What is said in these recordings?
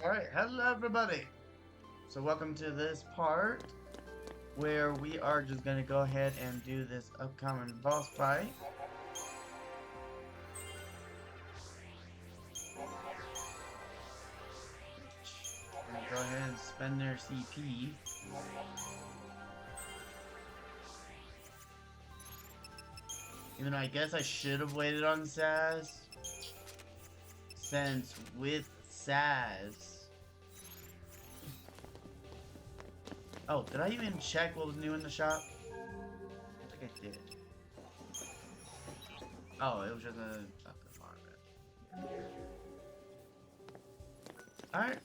Alright, hello everybody! So welcome to this part where we are just gonna go ahead and do this upcoming boss fight. We're gonna go ahead and spend their CP. Even though I guess I should have waited on Saz, since with Saz... Oh, did I even check what was new in the shop? I think I did. Oh, it was just a... Alright.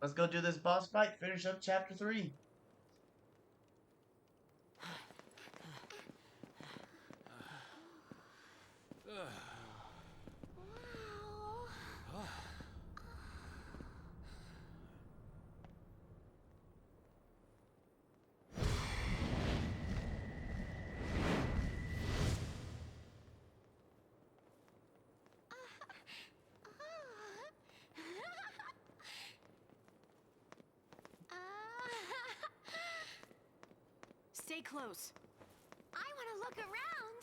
Let's go do this boss fight, finish up chapter 3. Stay close. I want to look around.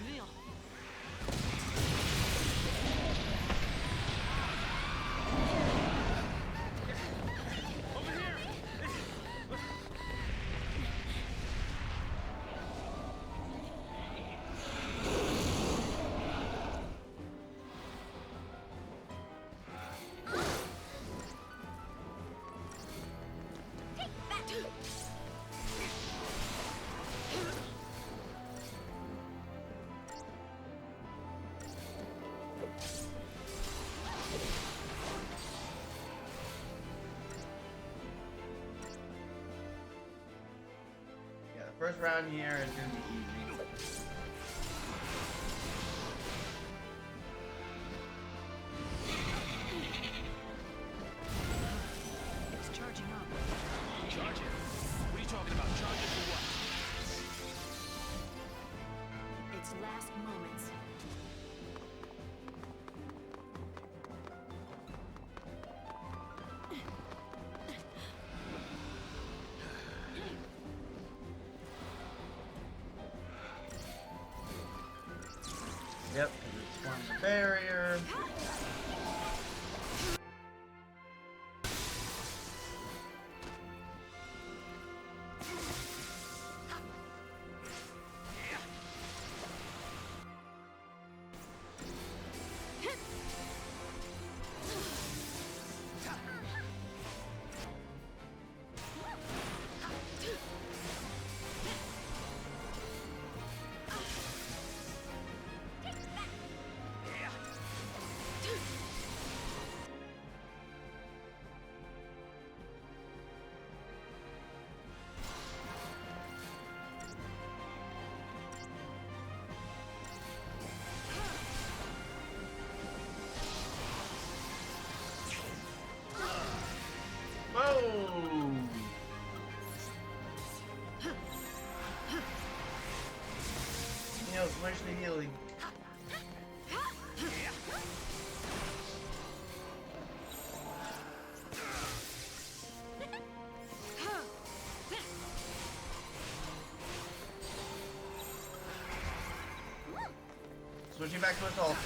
Real. Yeah, the first round here is gonna be easy. It's charging up. Charge it? What are you talking about? Charge it for what? Its last moments. Yep, because it's formed a barrier. Whoa! You know, switch the healing. Switching back to assault.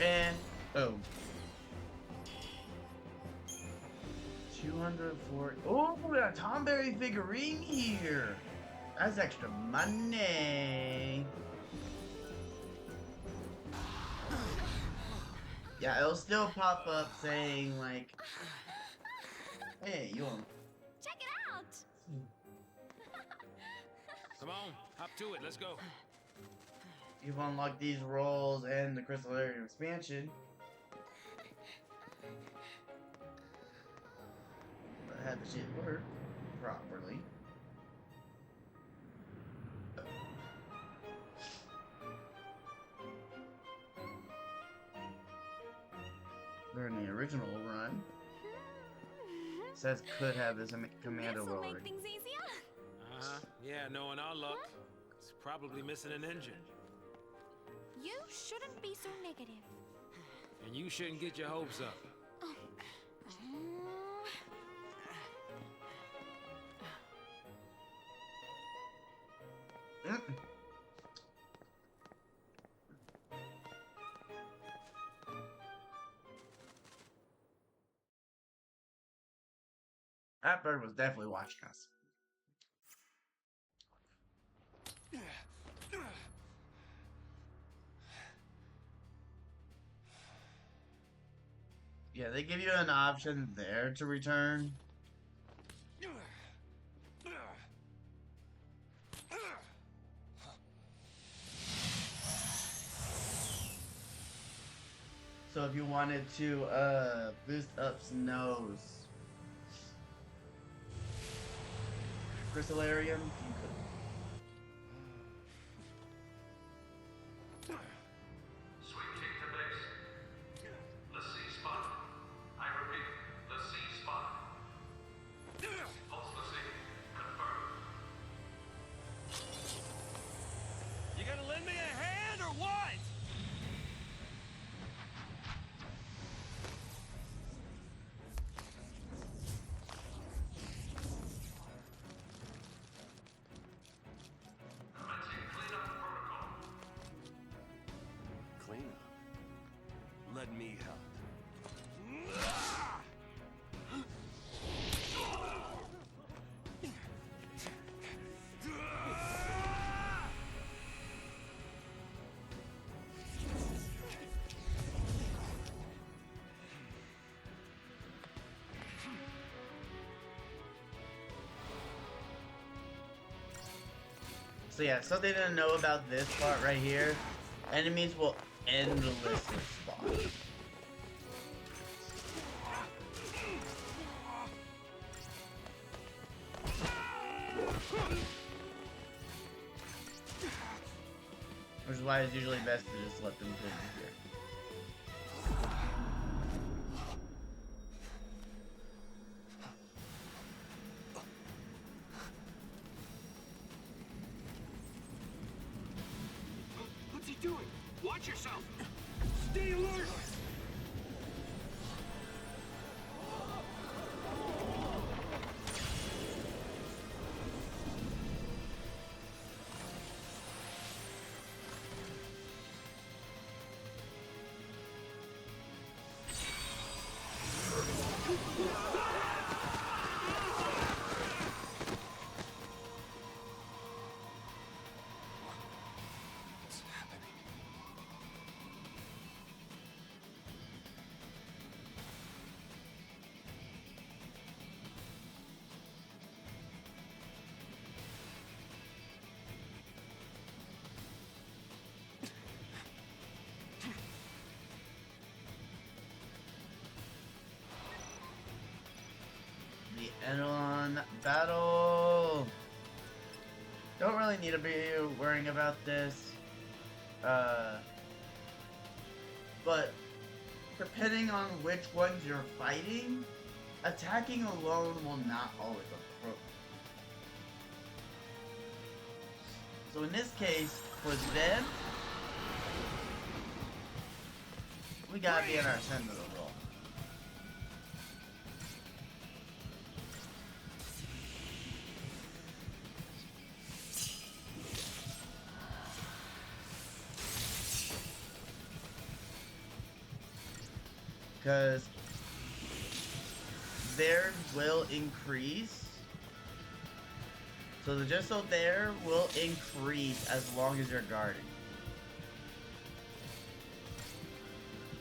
And boom. 240. Oh, we got a Tom Berry figurine here. That's extra money. Yeah, it'll still pop up saying like, hey, you want... Check it out. Come on, hop to it. Let's go. You've unlocked these roles and the Crystal Area expansion. But had the shit work properly. original run. Says could have this command This'll override. make things easier. Yeah, knowing our luck, it's probably missing an engine. You shouldn't be so negative. And you shouldn't get your hopes up. That bird was definitely watching us. Yeah, they give you an option there to return. So if you wanted to boost up Snow's Crystallarium, you could. Switching to base. The C spot. I repeat, the C spot. Pulse velocity confirmed. You gonna lend me a hand or what? Commencing cleanup protocol. Cleanup. Let me help. So yeah, something to know about this part right here. Enemies will endlessly spawn. Which is why it's usually best to just let them disappear. What's he doing? Watch yourself! Stay alert! What's happening? The Eidolon battle. Don't really need to be worrying about this. But depending on which ones you're fighting, attacking alone will not always work. So in this case, for them, we gotta be in our center of the roll. Because theirs will increase. So the just so there will increase as long as you're guarding.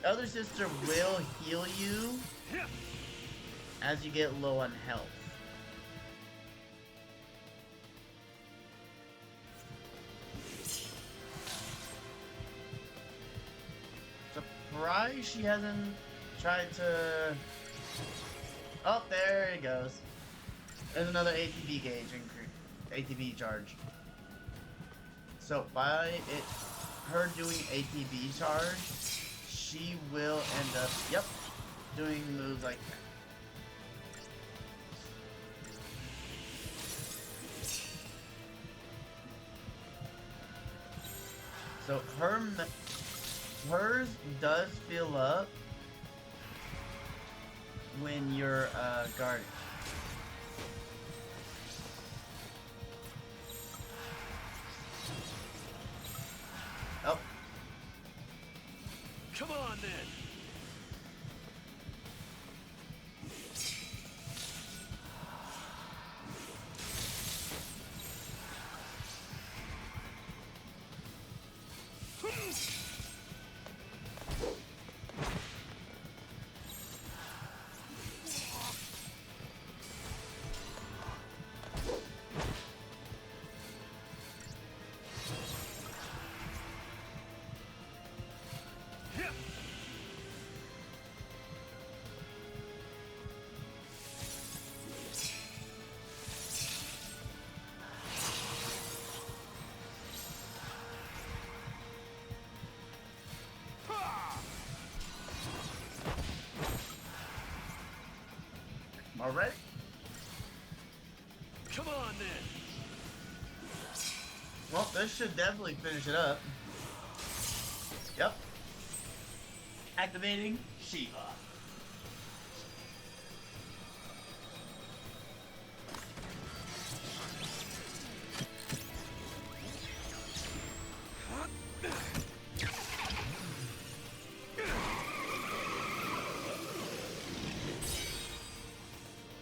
Elder Sister will heal you as you get low on health. Surprised she hasn't tried to... Oh, there it goes. There's another ATB gauge increase, ATB charge. So by her doing ATB charge, she will end up, yep, doing moves like that. So hers does fill up when you're guarded. Oh. Come on then. Already? Come on then. Well, this should definitely finish it up. Yep. Activating Shiva.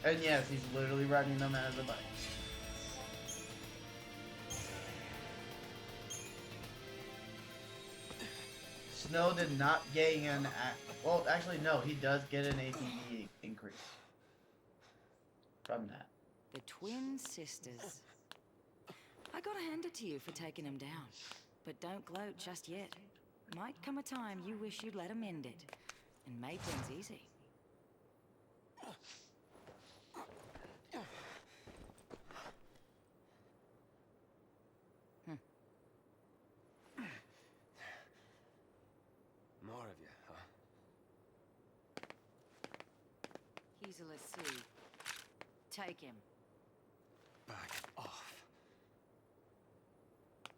And yes, he's literally riding them as a bike. Snow did not gain an... Well, actually, no. He does get an ATB increase. From that. The twin sisters. I gotta hand it to you for taking them down. But don't gloat just yet. Might come a time you wish you'd let them end it. And made things easy. More of you, huh? He's a lassie. Take him. Back off.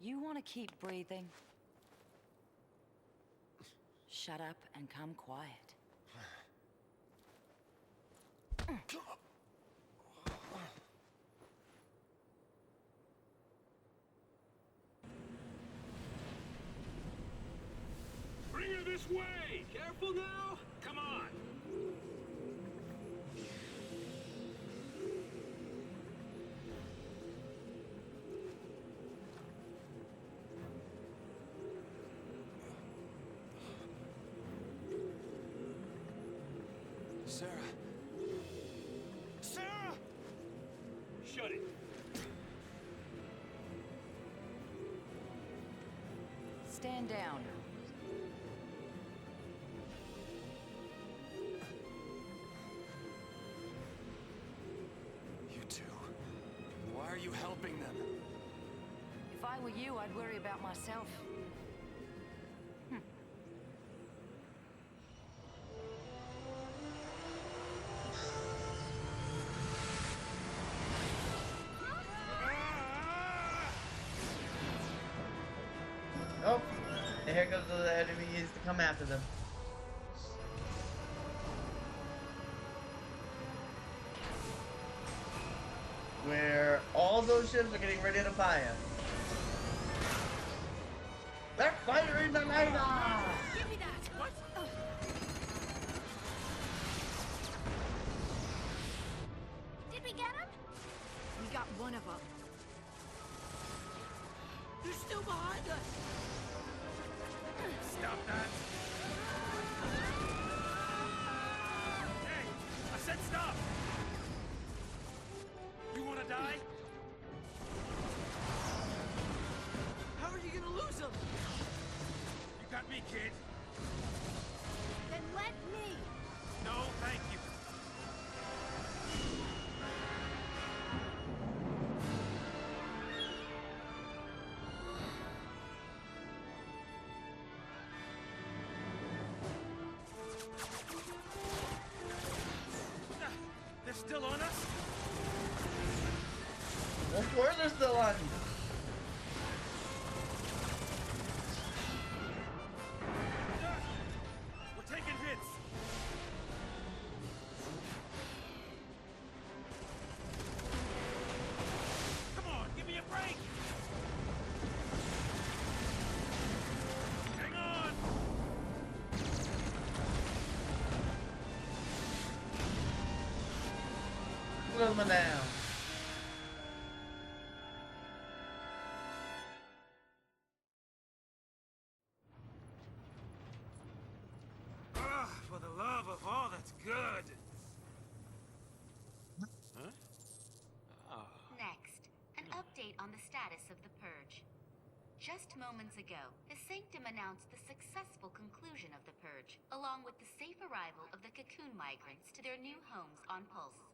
You want to keep breathing? Shut up and come quiet. Bring her this way. Careful now. Come on. Sarah. Sarah! Shut it. Stand down. You two. Why are you helping them? If I were you, I'd worry about myself. Oh, and here goes the enemies to come after them. Where all those ships are getting ready to fire. They're firing the laser! Give me that. What? Did we get him? We got one of them. They're still behind us. Stop that. Hey, I said stop. You want to die? How are you gonna lose them? You got me, kid. Then let me. No, thank you. still on us? Of course they're still on. We're taking hits. Come on, give me a break. Hang on. Slow them down. For the love of all that's good. Huh? Oh. Next, an update on the status of the Purge. Just moments ago, the Sanctum announced the successful conclusion of the Purge, along with the safe arrival of the cocoon migrants to their new homes on Pulse.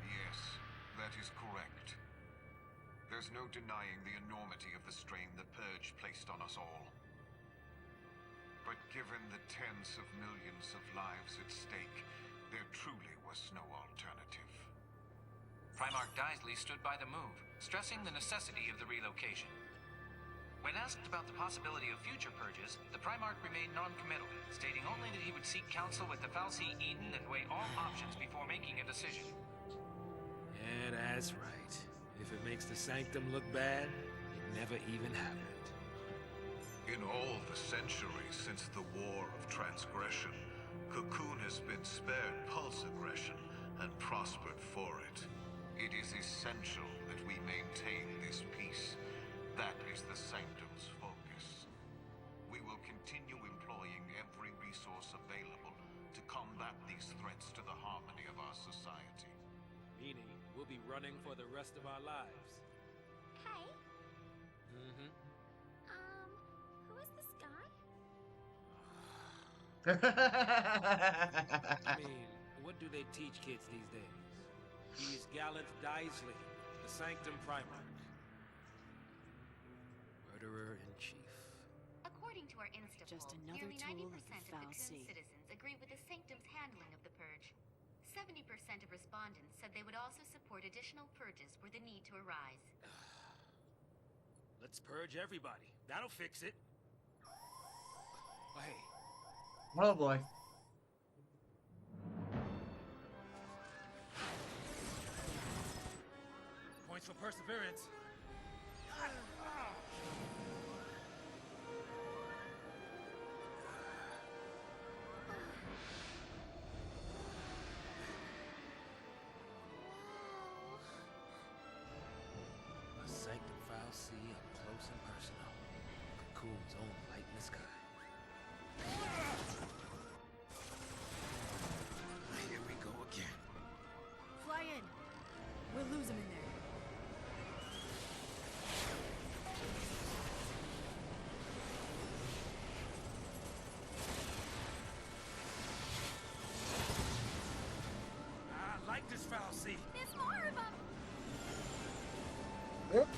Yes, that is correct. There's no denying the enormity of the strain the Purge placed on us all. But given the tens of millions of lives at stake, there truly was no alternative. Primarch Daisley stood by the move, stressing the necessity of the relocation. When asked about the possibility of future purges, the Primarch remained non-committal, stating only that he would seek counsel with the Fal'Cie Eden and weigh all options before making a decision. Yeah, that's right. If it makes the Sanctum look bad, it never even happened. In all the centuries since the War of Transgression, Cocoon has been spared pulse aggression and prospered for it. It is essential that we maintain this peace. That is the Sanctum's focus. We will continue employing every resource available to combat these threats to the harmony of our society. Meaning, we'll be running for the rest of our lives. Hey, Mm-hmm. who is this guy? I mean, what do they teach kids these days? He's Gallant Daisley, the Sanctum Primarch. Murderer-in-Chief. According to our Insta Just poll, another nearly tool 90% of the of Cocoon Fal'Cie. citizens agree with the Sanctum's handling of the Purge. 70% of respondents said they would also support additional purges were the need to arise. Let's purge everybody. That'll fix it. Oh, hey, Oh boy. points for perseverance. A Sanctum Fal'Cie up close and personal. Cocoon's own light in the sky. Here we go again. Fly in. We'll lose him in there. I like this Fal'Cie. There's more of them! Yep.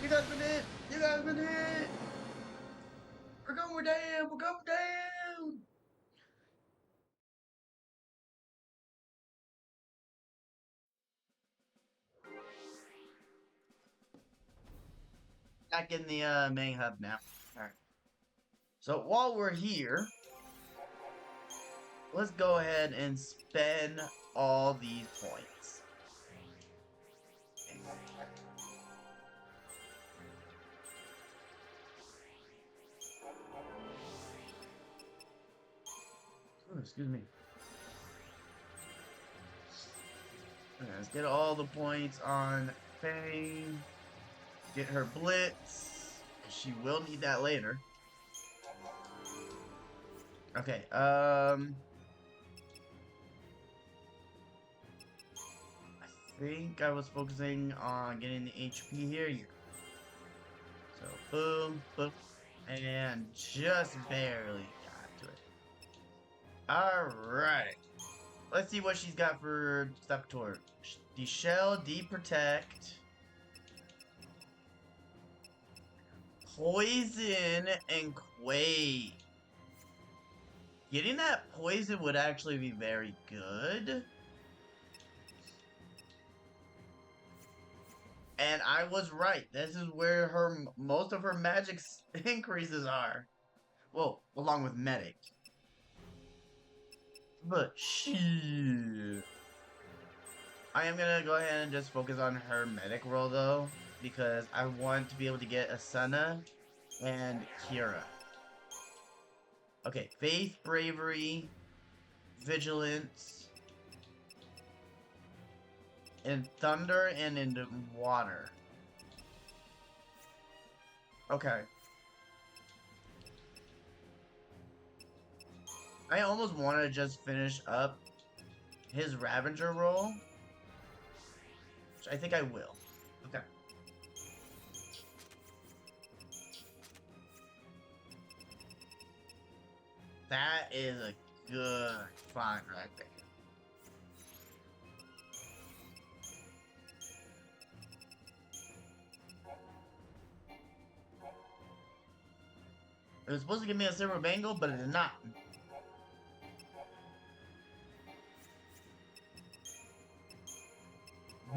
You guys been hit! You guys been hit! We're going down! We're going down! Back in the main hub now. Alright. So while we're here, let's go ahead and spend all these points. Oh, excuse me. Alright, let's get all the points on Fang. Get her Blitz. She will need that later. Okay, I think I was focusing on getting the HP here. Yeah. So, boom, boom, and just barely got to it. Alright. Let's see what she's got for stuff toward. De-shell, de-protect. Poison and Quake. Getting that poison would actually be very good. And I was right. This is where most of her magic increases are. Well, along with medic. But shit. I am gonna go ahead and just focus on her medic role though, because I want to be able to get Asuna and Kira. Okay, faith, bravery, vigilance, in thunder and in water. Okay. I almost want to just finish up his Ravager role. Which I think I will. Okay. That is a good find right there. It was supposed to give me a silver bangle, but it did not.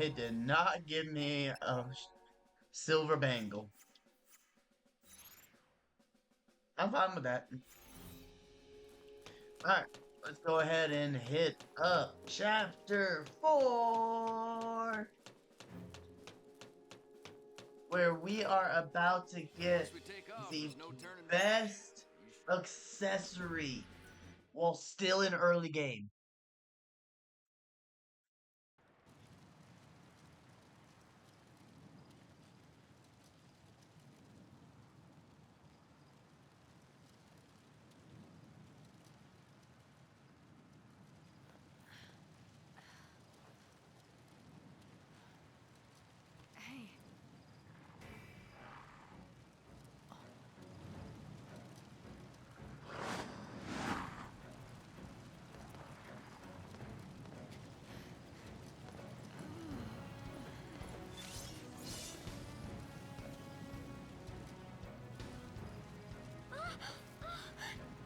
It did not give me a silver bangle. I'm fine with that. Alright, let's go ahead and hit up Chapter 4. Where we are about to get the best accessory while still in early game. Hey.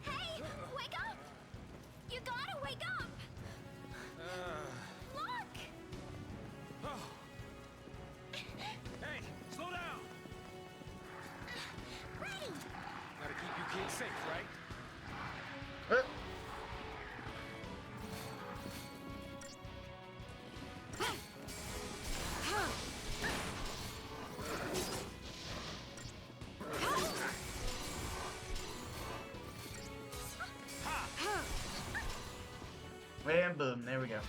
Hey, wake up! You gotta wake up! Look! Hey, slow down! Ready! Gotta keep you kids safe, right? And boom, there we go.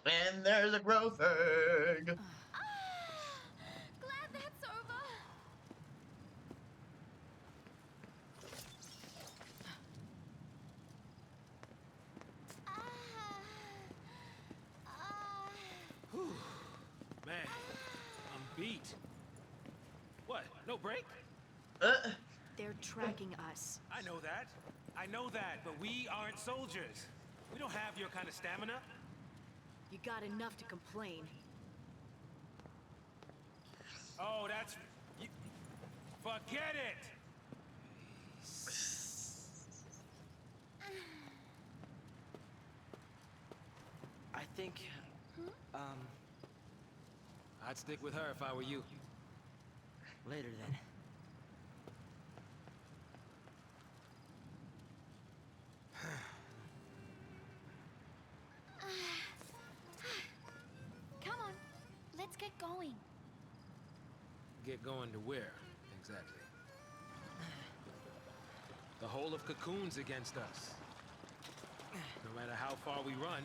And there's a growth egg. Glad that's over. Man, I'm beat. What? No break? They're tracking us. I know that. I know that, but we aren't soldiers. We don't have your kind of stamina. You got enough to complain. Oh, that's... You, forget it! I think, I'd stick with her if I were you. later then. Come on, let's get going. Get going to where, exactly? The whole of Cocoon's against us. No matter how far we run,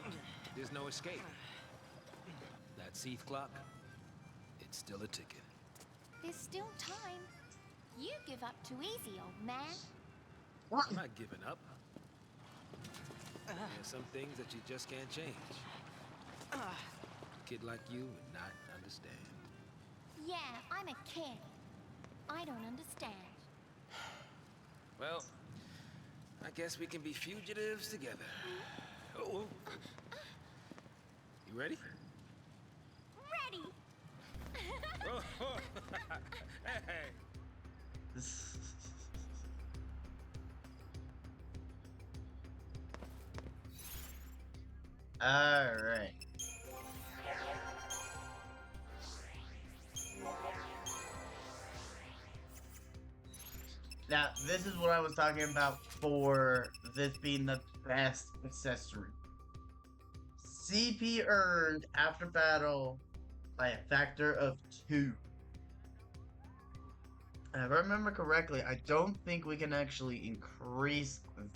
there's no escape. That Seath clock, it's still a ticking. There's still time. You give up too easy, old man. I'm not giving up. There are some things that you just can't change. A kid like you would not understand. Yeah, I'm a kid. I don't understand. Well, I guess we can be fugitives together. Oh. You ready? Ready! Hey. Alright. Now, this is what I was talking about for this being the best accessory. CP earned after battle by a factor of 2. And if I remember correctly, I don't think we can actually increase that.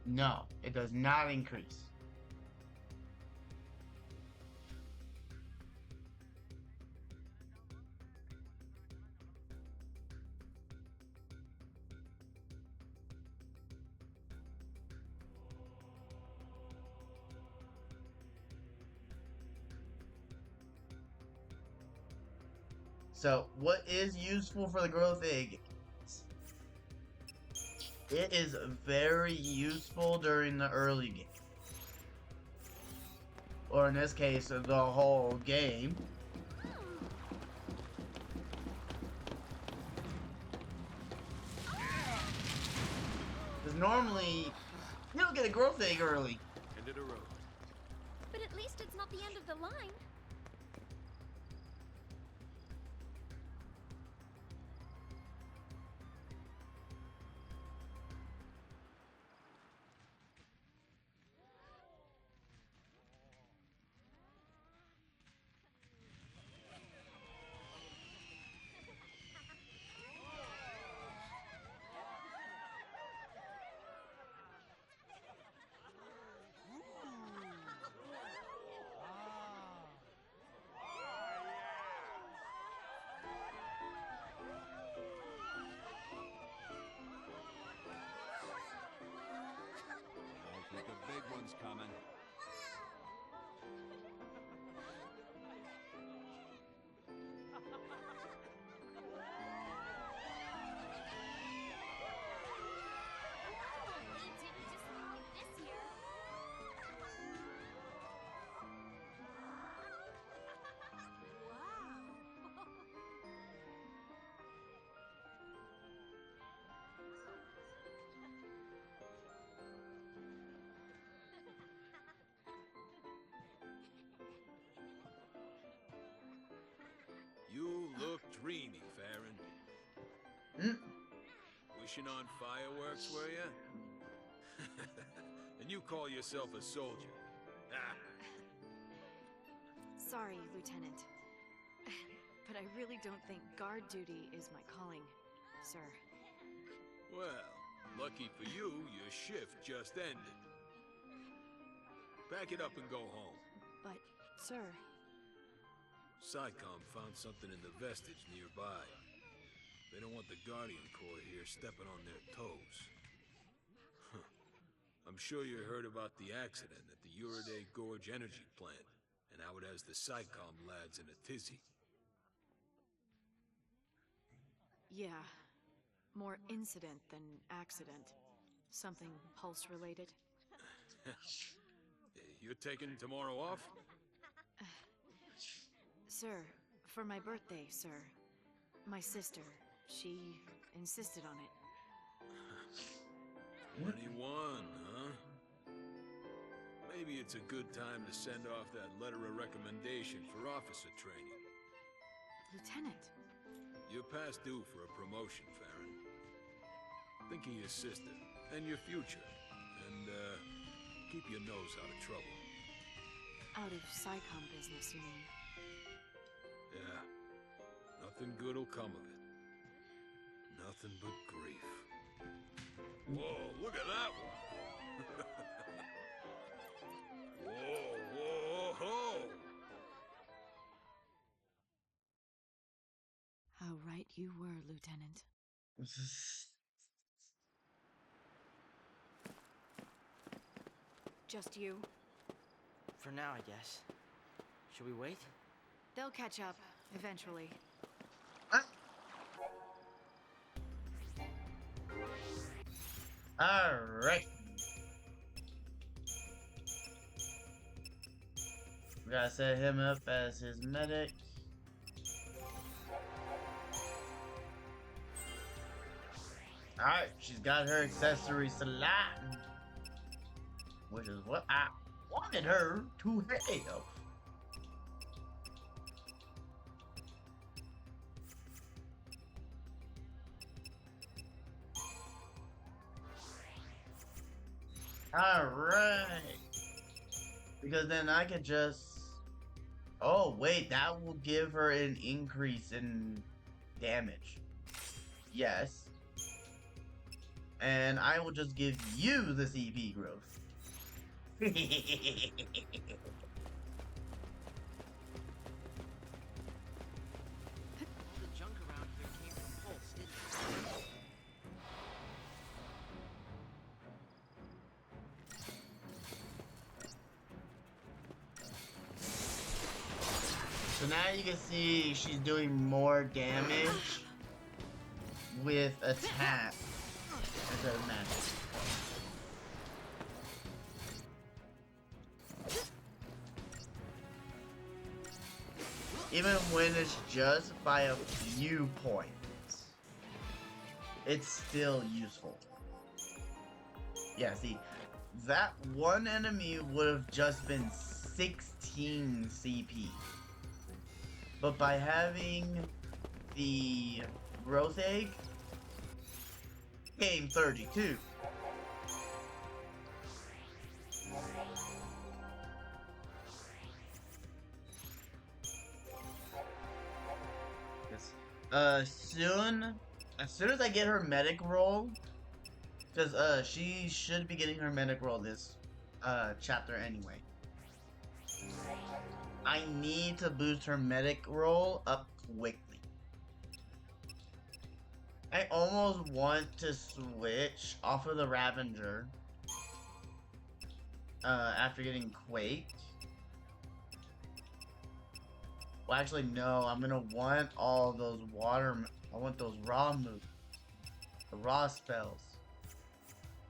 No, it does not increase. So, what is useful for the growth egg? It is very useful during the early game. Or in this case, the whole game. Because normally, you don't get a growth egg early. End of the road. But at least it's not the end of the line. I think a big one's coming. You look dreamy, Farron. Wishing on fireworks, were you? And you call yourself a soldier? Ah. Sorry, Lieutenant. But I really don't think guard duty is my calling, sir. Well, lucky for you, your shift just ended. Pack it up and go home. But, sir... SciComm found something in the vestige nearby. They don't want the Guardian Corps here stepping on their toes. Huh. I'm sure you heard about the accident at the Uriday Gorge energy plant, and how it has the SciComm lads in a tizzy. Yeah. More incident than accident. Something pulse-related. You're taking tomorrow off? Sir, for my birthday, sir. My sister, she insisted on it. 21, huh? Maybe it's a good time to send off that letter of recommendation for officer training. Lieutenant. You're past due for a promotion, Farron. Think of your sister and your future, and keep your nose out of trouble. Out of SciComm business, you mean? Yeah. Nothing good'll come of it. Nothing but grief. Whoa, look at that one! Whoa, whoa, ho! How right you were, Lieutenant. Just you? For now, I guess. Should we wait? They'll catch up, eventually. Alright. We gotta set him up as his medic. Alright, she's got her accessory select, which is what I wanted her to have. Alright. Because then I could just... Oh, wait, that will give her an increase in damage. Yes. And I will just give you the CP growth. The junk around here came from Pulse, didn't it? So now you can see she's doing more damage with attack instead of magic. Even when it's just by a few points, it's still useful. Yeah, see, that one enemy would have just been 16 CP. But by having the growth egg, came 32. Yes. As soon as I get her medic roll, because she should be getting her medic roll this chapter anyway. I need to boost her medic roll up quickly. I almost want to switch off of the Ravager after getting Quake. Well, actually, no. I'm gonna want all those I want those raw moves. The raw spells.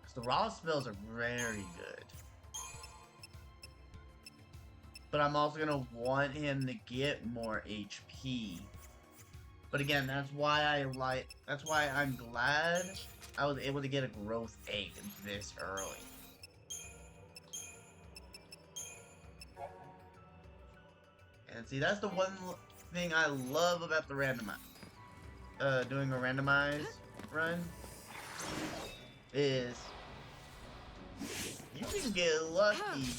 Because the raw spells are very good. But I'm also gonna want him to get more HP. But again, that's why I'm glad I was able to get a growth egg this early. And see, that's the one thing I love about the randomize. Doing a randomized run is you can get lucky.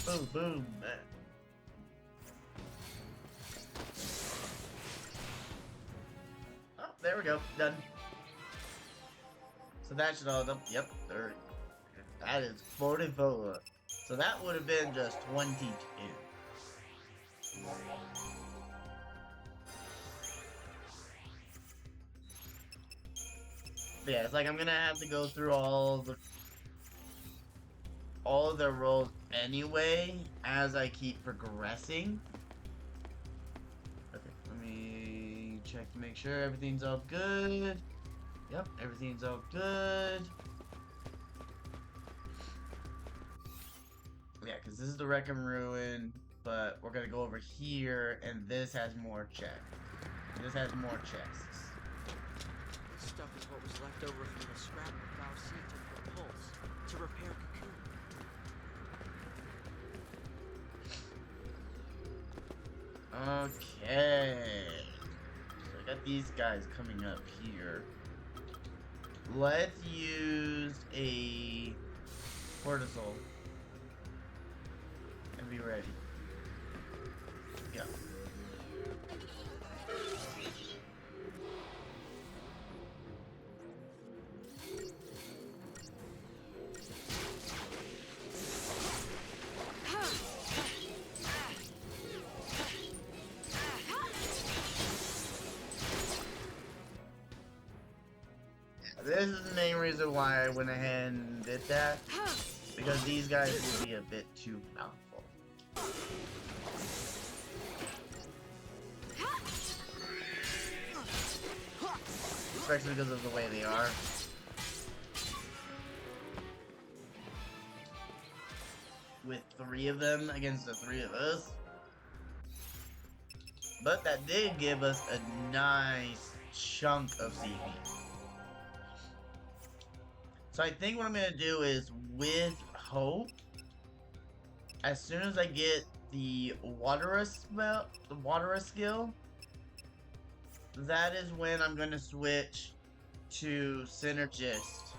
Boom, boom, man. Oh, there we go. Done. So that should all done. Yep, 30. That is 44. So that would have been just 22. But yeah, it's like I'm gonna have to go through all of the rolls anyway as I keep progressing. Okay, let me check to make sure everything's all good. Yep, everything's all good. Yeah, because this is the Wreck and Ruin, but we're gonna go over here, and this has more check. This has more chests. This stuff is what was left over from the scrap that Bao Si took from Pulse to repair Cocoon. Okay. So I got these guys coming up here. Let's use a cortisol and be ready. Yeah. This is the main reason why I went ahead and did that. because these guys will be a bit too powerful. Especially because of the way they are. With 3 of them against the 3 of us. But that did give us a nice chunk of CP. So I think what I'm gonna do is, with Hope, as soon as I get the Water skill, that is when I'm gonna switch to Synergist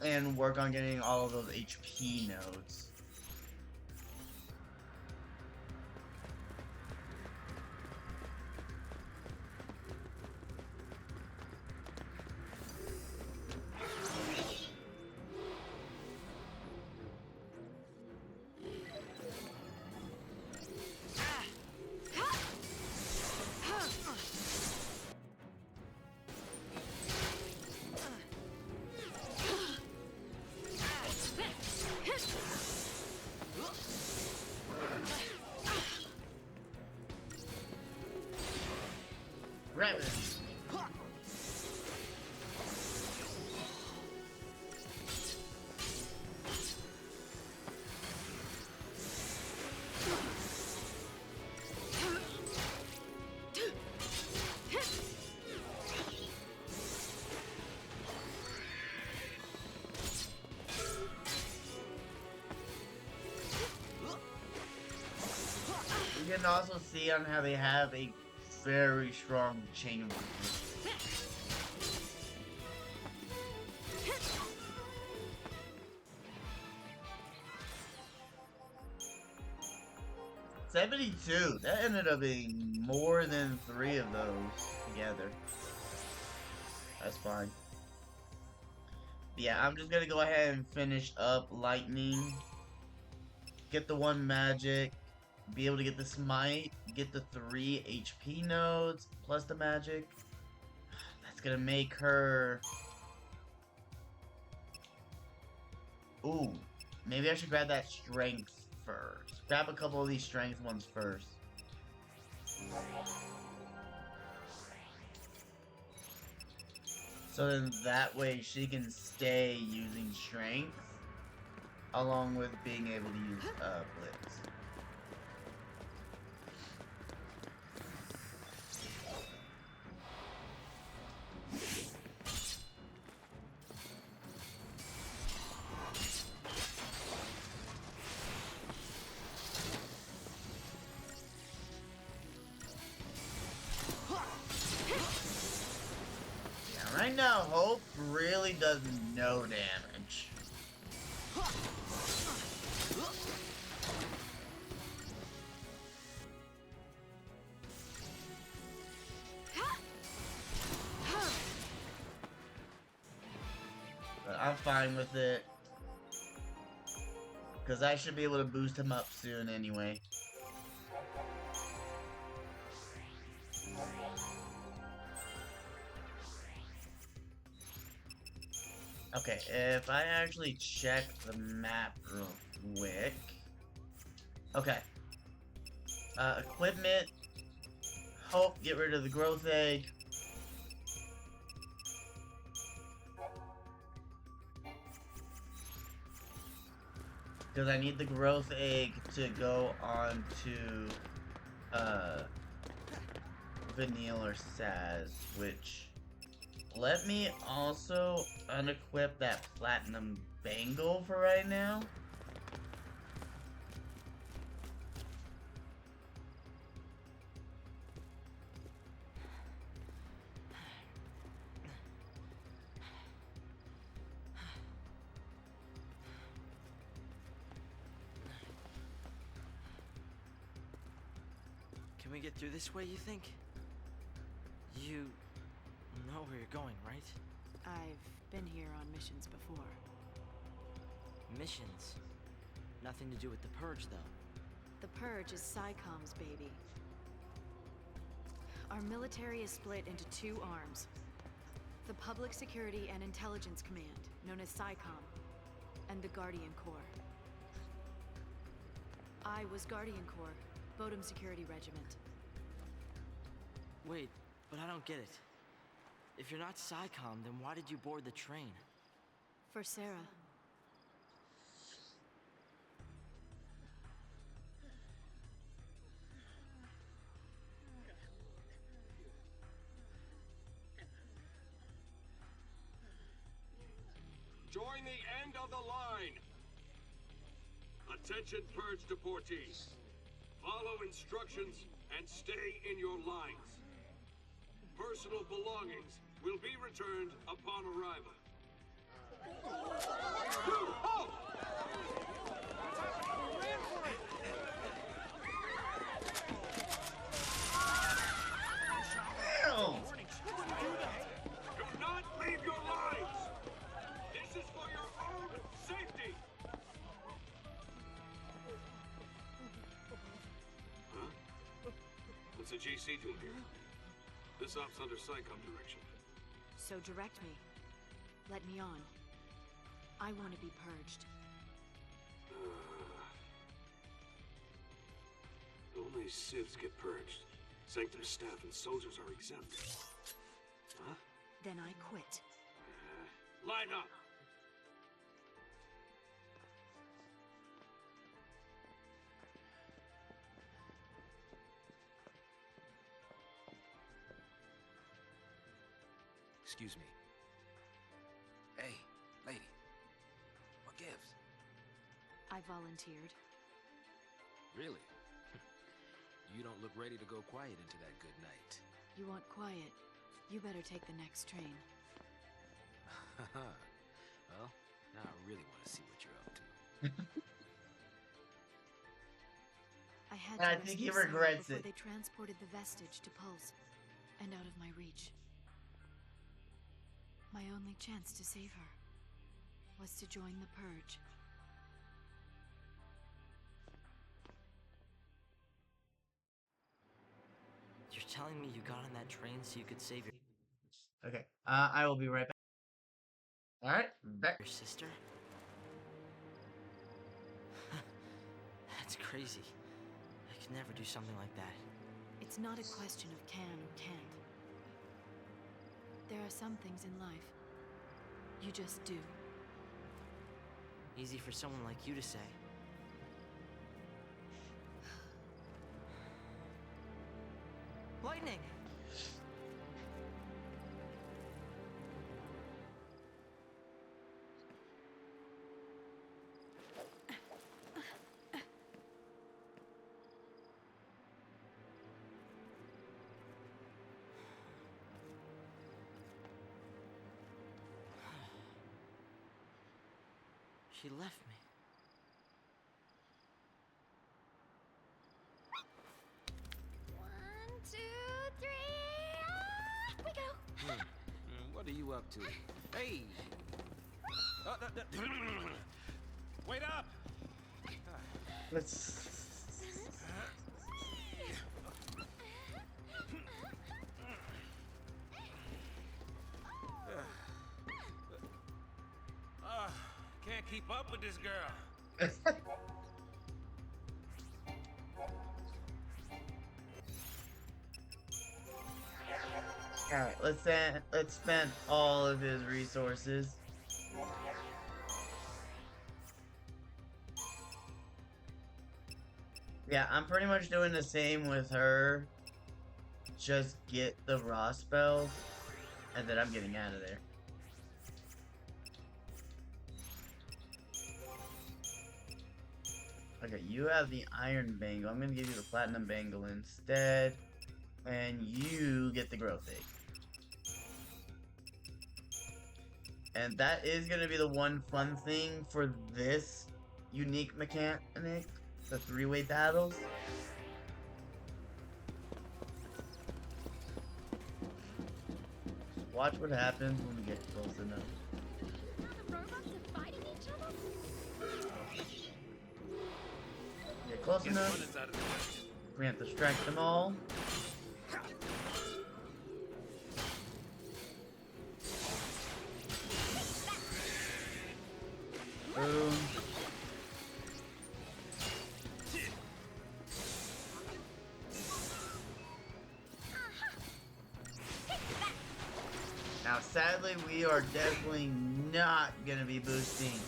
and work on getting all of those HP nodes. Right with it. You can also see on how they have a very strong chain of movement. 72. That ended up being more than 3 of those together. That's fine. Yeah, I'm just gonna go ahead and finish up Lightning. Get the 1 magic. Be able to get the Smite. Get the 3 HP nodes. Plus the magic. That's gonna make her... Ooh. Maybe I should grab that Strength first. Grab a couple of these Strength ones first. So then that way she can stay using Strength along with being able to use Blitz. Right now, Hope really does no damage. But I'm fine with it. Because I should be able to boost him up soon anyway. Okay, if I actually check the map real quick. Okay. Equipment. Hope, get rid of the growth egg. Because I need the growth egg to go on to, Vanille or Saz, which... Let me also unequip that platinum bangle for right now. Can we get through this way, you think? You know where you're going, right? I've been here on missions before. Missions? Nothing to do with the Purge, though. The Purge is PSICOM's baby. Our military is split into 2 arms. The Public Security and Intelligence Command, known as SciComm, and the Guardian Corps. I was Guardian Corps, Bodum Security Regiment. Wait, but I don't get it. If you're not SciComm, then why did you board the train? For Sarah. Join the end of the line! Attention Purge deportees. Follow instructions and stay in your lines. Personal belongings will be returned upon arrival. Halt! Do not leave your lines! This is for your own safety! Huh? What's the GC doing here? This op's under SciComm direction. So direct me. Let me on. I want to be purged. Only Siths get purged. Sanctum staff and soldiers are exempt. Huh? Then I quit. Line up! Excuse me. Hey, lady. What gives? I volunteered. Really? You don't look ready to go quiet into that good night. You want quiet? You better take the next train. Well, now I really want to see what you're up to. I had And I to think he rescue Sarah regrets before it. they transported the vestige to Pulse, and out of my reach. My only chance to save her was to join the Purge. You're telling me you got on that train so you could save your Okay, I will be right back. Alright, back. your sister? That's crazy. I could never do something like that. It's not a question of can or can't. There are some things in life you just do. Easy for someone like you to say. Lightning! She left me. One, two, three. We go. What are you up to? Hey! Wait up! Let's. Can't keep up with this girl. Alright, let's spend all of his resources. Yeah, I'm pretty much doing the same with her. Just get the raw spells, and then I'm getting out of there. Okay, you have the iron bangle. I'm gonna give you the platinum bangle instead. And you get the growth egg. And that is gonna be the one fun thing for this unique mechanic, the three-way battles. Watch what happens when we get close enough. The robots are fighting each other? Get close enough. We have to strike them all. sadly, we are definitely not gonna be boosting,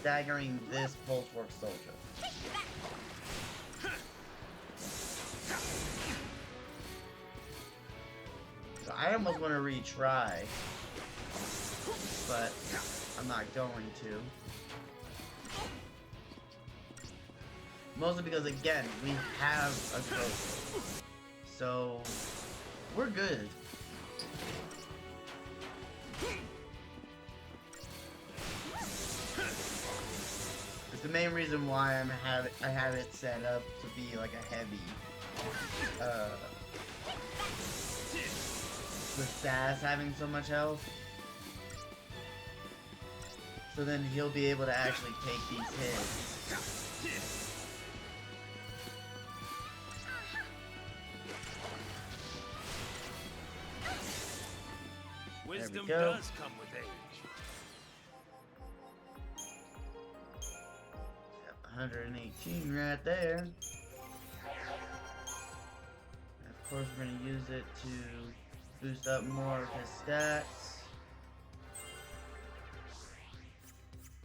staggering this Pulsework Soldier. So I almost want to retry, but I'm not going to. Mostly because, again, we have a ghost. So, we're good. It's the main reason why I have it set up to be like a heavy, with Sass having so much health. So then he'll be able to actually take these hits. Wisdom does come with age. Yep, 118 right there. And of course, we're going to use it to boost up more of his stats.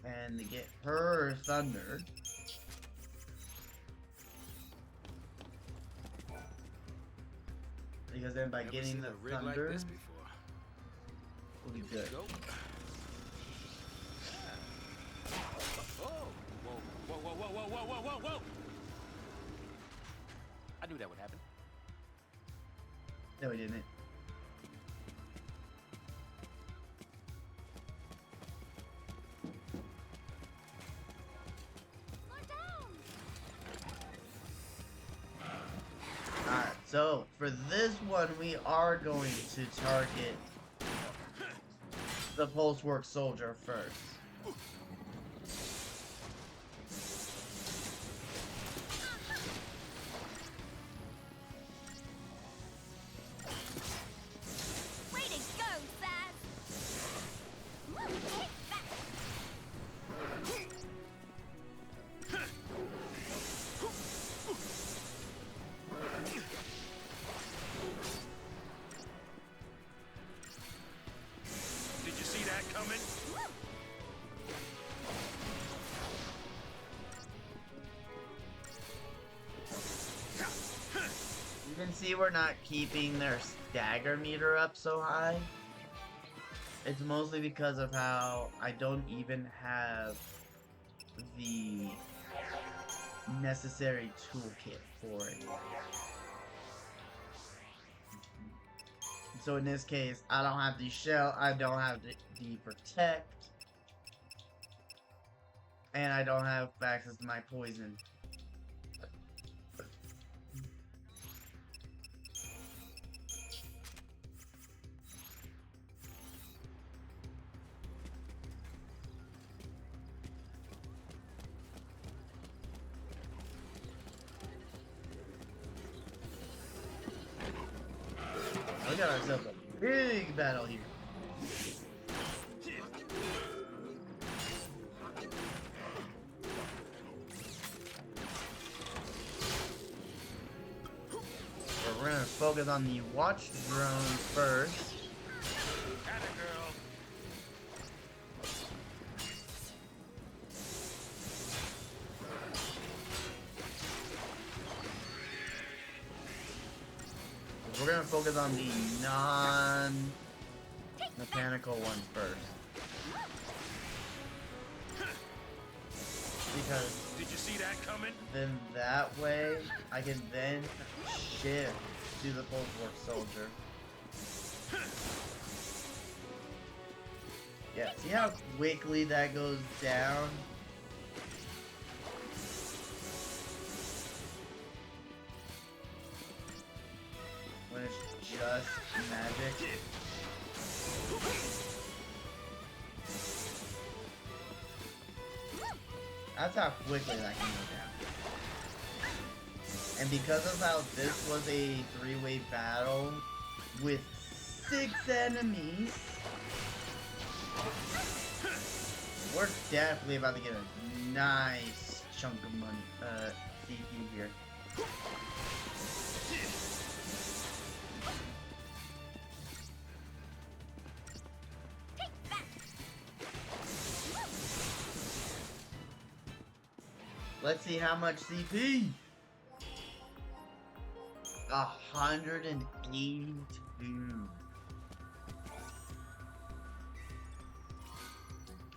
And to get her Thunder. Because then by getting the Thunder, like we'll be good. Go. Oh! Whoa, whoa, whoa, whoa, whoa, whoa, whoa, whoa! I knew that would happen. No, we didn't. Alright, so for this one, we are going to target the Pulsework Soldier first. Way to go, Sass! Did you see that coming? You can see we're not keeping their stagger meter up so high. It's mostly because of how I don't even have the necessary toolkit for it. So in this case, I don't have the shell, I don't have the protect, and I don't have access to my poison. We got ourselves a big battle here. So we're gonna focus on the watch drone first. We're gonna focus on the non-mechanical ones first. Because did you see that coming? Then that way I can then shift to the Pulsework Soldier. Yeah, see how quickly that goes down? When it's just magic. That's how quickly that can go down. And because of how this was a three-way battle with 6 enemies, we're definitely about to get a nice chunk of money, CP here. Let's see how much CP. 182.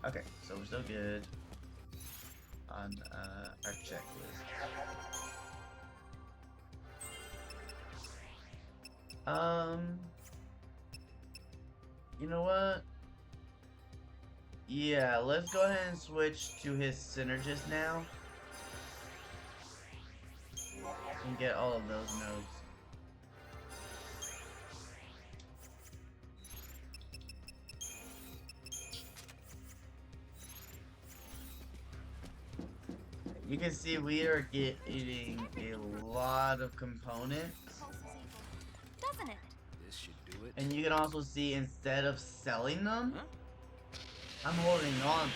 Okay, so we're still good on our checklist. You know what? Yeah, let's go ahead and switch to his synergist now. And get all of those nodes. You can see we are getting a lot of components. Doesn't it? This should do it. And you can also see instead of selling them, I'm holding on.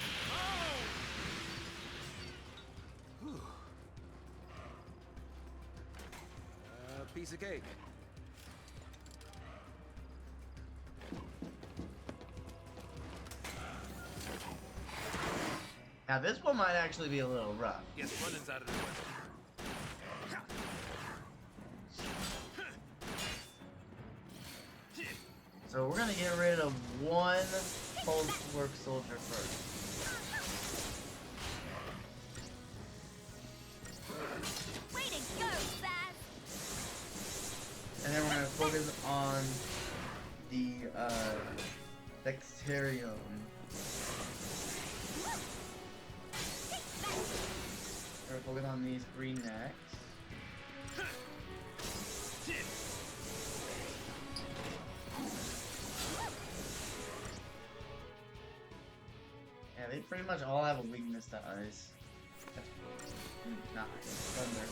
Piece of cake. Now this one might actually be a little rough. Yes, running's out of the way. So we're gonna get rid of one pulse work soldier first. Way to go, Zaz! And then we're gonna focus on the Dexterium. We're gonna focus on these three next. Yeah, they pretty much all have a weakness to ice. Not thunder.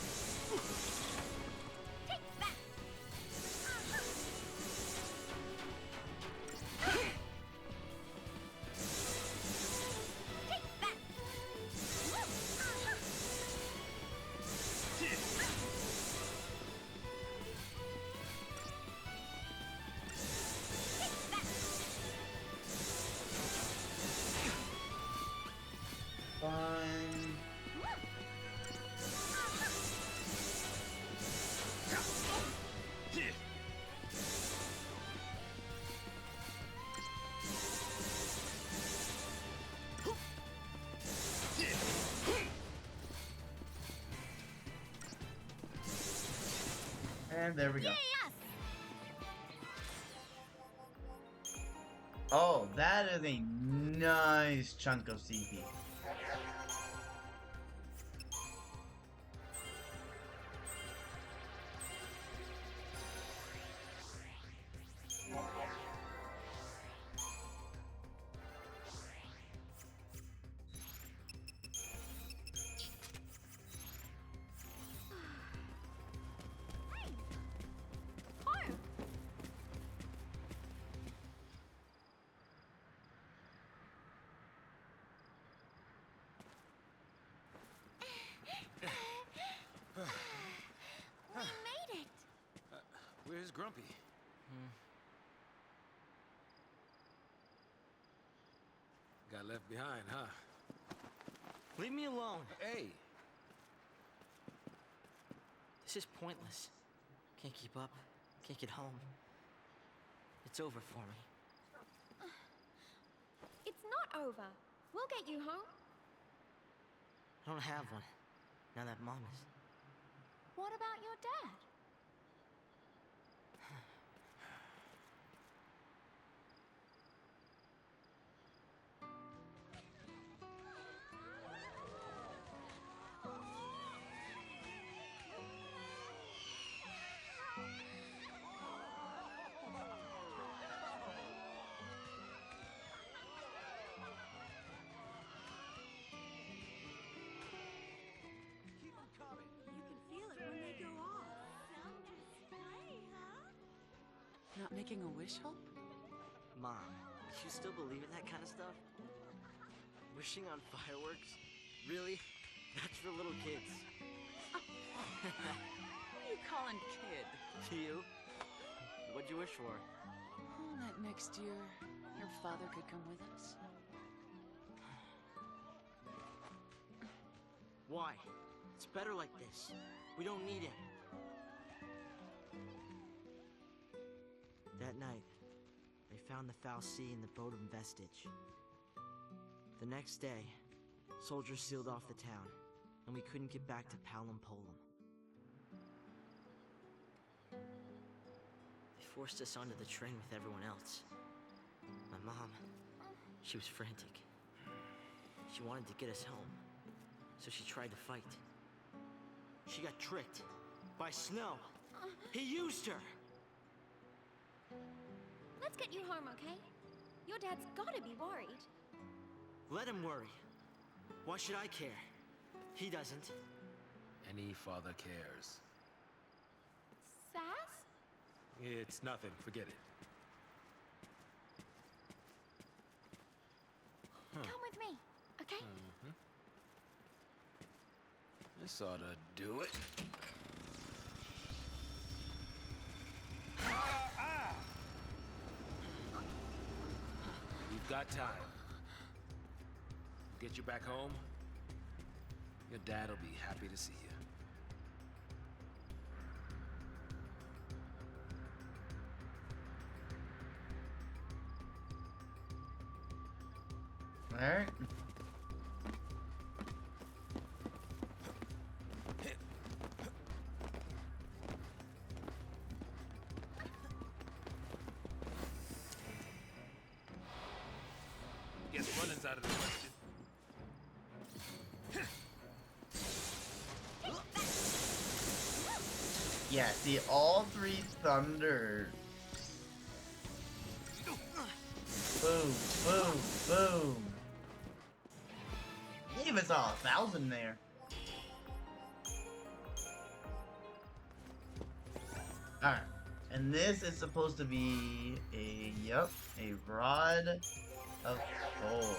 Fine. And there we go. Oh, that is a nice chunk of CP. We made it! Where's Grumpy? Got left behind, huh? Leave me alone. Hey! This is pointless. Can't keep up. Can't get home. It's over for me. It's not over. We'll get you home. I don't have one. Now that Mom is... What about your dad? Not making a wish, Hope? Mom, you still believe in that kind of stuff? Wishing on fireworks? Really? That's for little kids. What are you calling kid? You? What'd you wish for? Oh, that next year, your father could come with us. Why? better like this. We don't need him. That night, they found the Fal'Cie in the Bodum vestige. The next day, soldiers sealed off the town, and we couldn't get back to Palom Polum. They forced us onto the train with everyone else. My mom, she was frantic. She wanted to get us home, so she tried to fight. She got tricked by Snow. He used her! Let's get you home, okay? Your dad's gotta be worried. Let him worry. Why should I care? He doesn't. Any father cares. Sass? It's nothing. Forget it. Come with me, okay? This ought to do it. We've got time. Get you back home. Your dad'll be happy to see you. Alright. Guess running's out of the question. Yeah, see, all three thunders. Boom, boom, boom. He even saw 1,000 there. Alright. And this is supposed to be a rod of gold.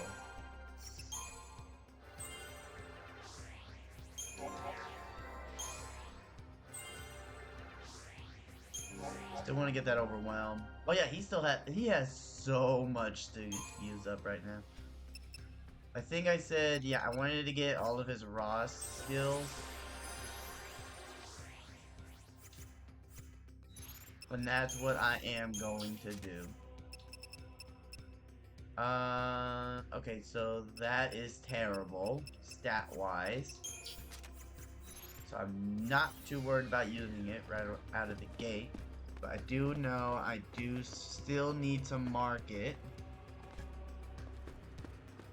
Still want to get that overwhelmed. Oh yeah, he has so much to use up right now. I think I said, yeah, I wanted to get all of his raw skills. And that's what I am going to do. Okay, so that is terrible, stat-wise. So I'm not too worried about using it right out of the gate. But I do know I do still need to mark it.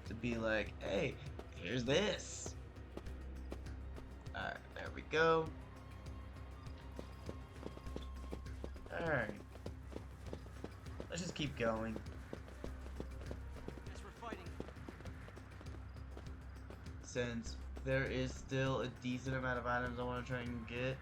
To be like, hey, here's this. Alright, there we go. Alright. Let's just keep going. As we're fighting. Since there is still a decent amount of items I want to try and get.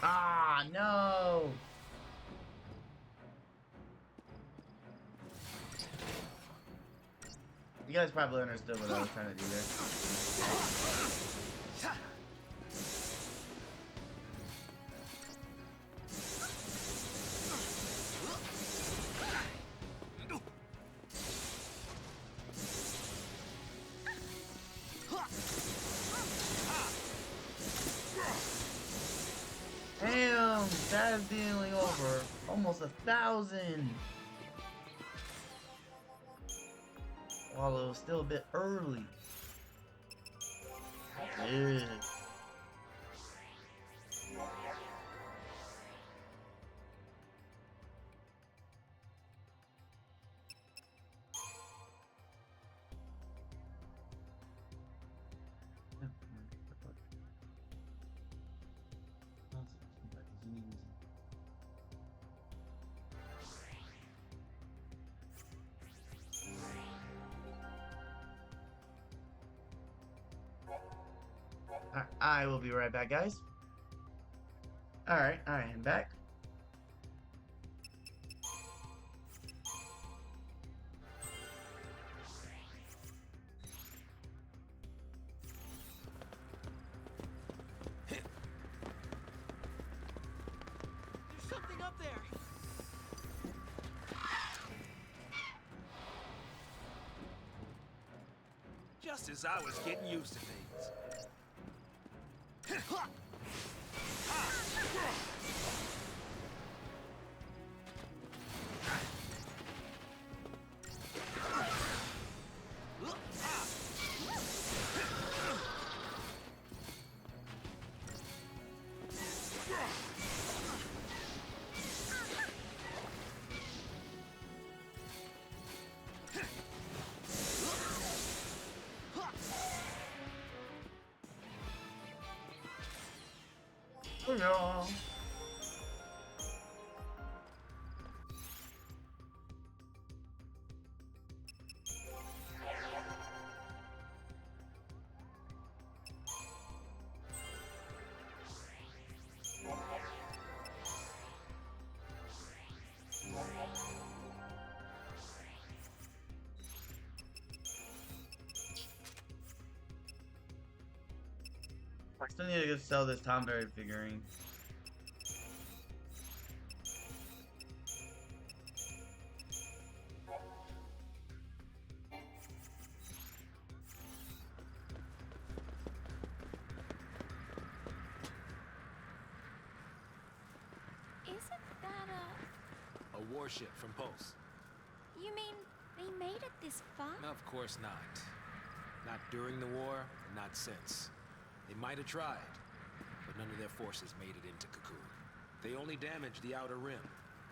Ah, no! You guys probably understood what I was trying to do there. Damn, that is dealing over almost 1,000. While it was still a bit early. Yeah. I will be right back, guys. Alright, I'm back. There's something up there. Just as I was getting used to things. Oh no. I still need to go sell this Tomberry figurine. Isn't that A warship from Pulse. You mean they made it this far? Of course not. Not during the war, not since. They might have tried, but none of their forces made it into Cocoon. They only damaged the outer rim.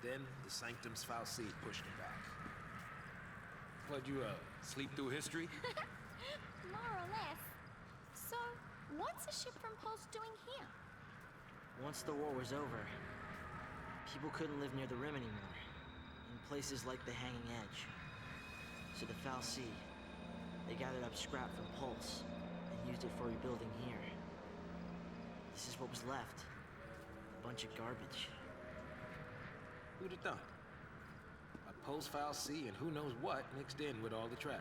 Then the Sanctum's Fal'Cie pushed them back. What'd you, sleep through history? More or less. So, what's a ship from Pulse doing here? Once the war was over, people couldn't live near the rim anymore, in places like the Hanging Edge. So the Fal'Cie, they gathered up scrap from Pulse and used it for rebuilding here. This is what was left. A bunch of garbage. Who'd have thought? A Pulse Fal'Cie and who knows what mixed in with all the trash.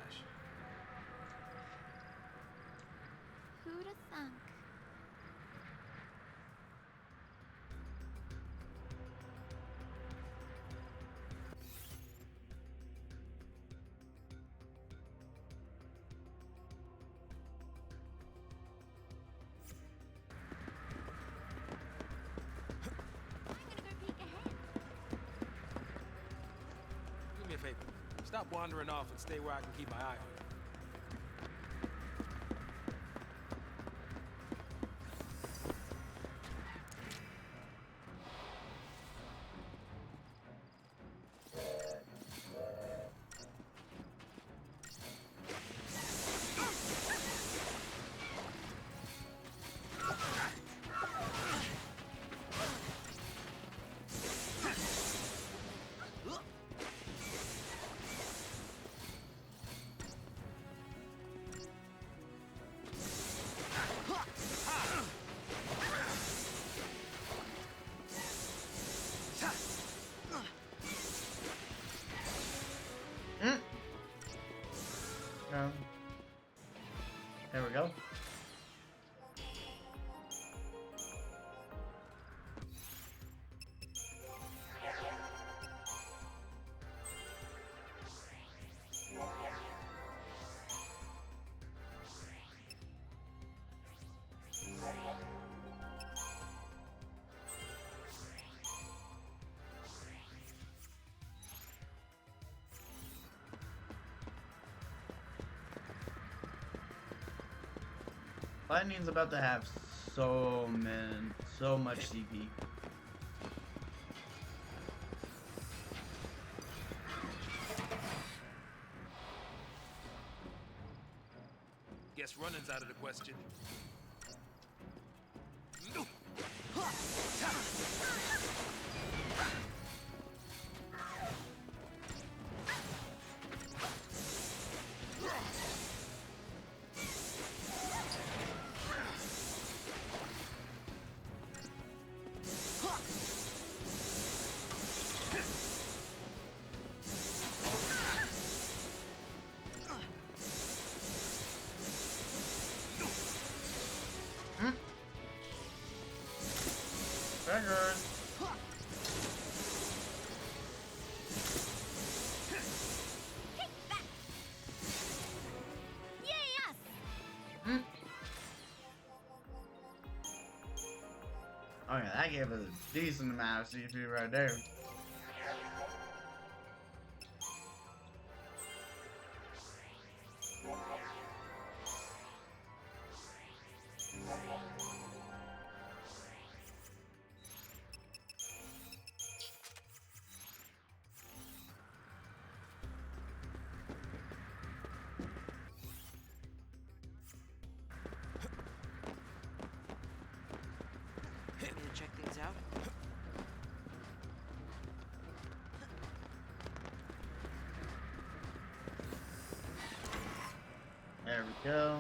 Who'd have thunk? Do me a favor. Stop wandering off and stay where I can keep my eye on you. There we go. Lightning's about to have so much CP. Guess running's out of the question. Treasures. Yes! Hmm. Oh yeah, that gave us a decent amount of CP right there. Want me to check things out? There we go.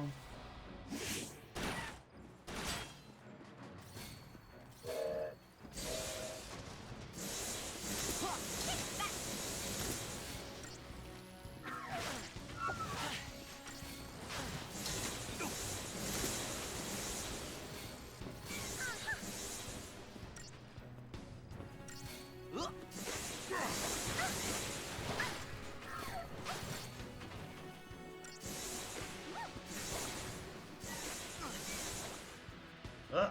Uh.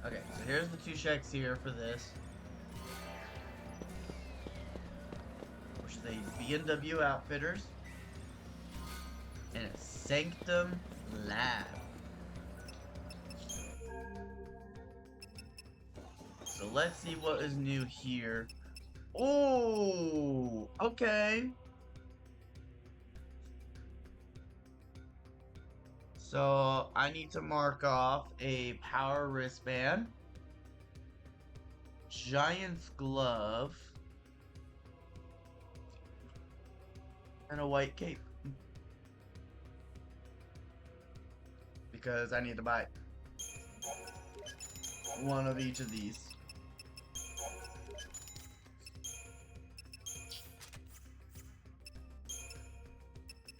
Okay, so here's the two checks here for this. Which is a B&W Outfitters and a Sanctum Lab. So let's see what is new here. Oh, okay. So I need to mark off a power wristband, giant's glove, and a white cape. Because I need to buy one of each of these.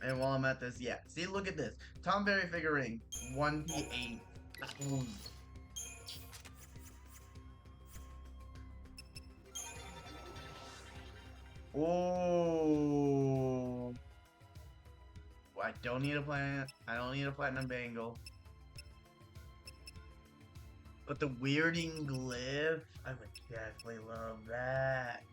And while I'm at this, yeah. See, look at this. Tom Berry figurine, 1d8. Oh. I don't need a planet. I don't need a platinum bangle. But the weirding glyph, I would definitely love that.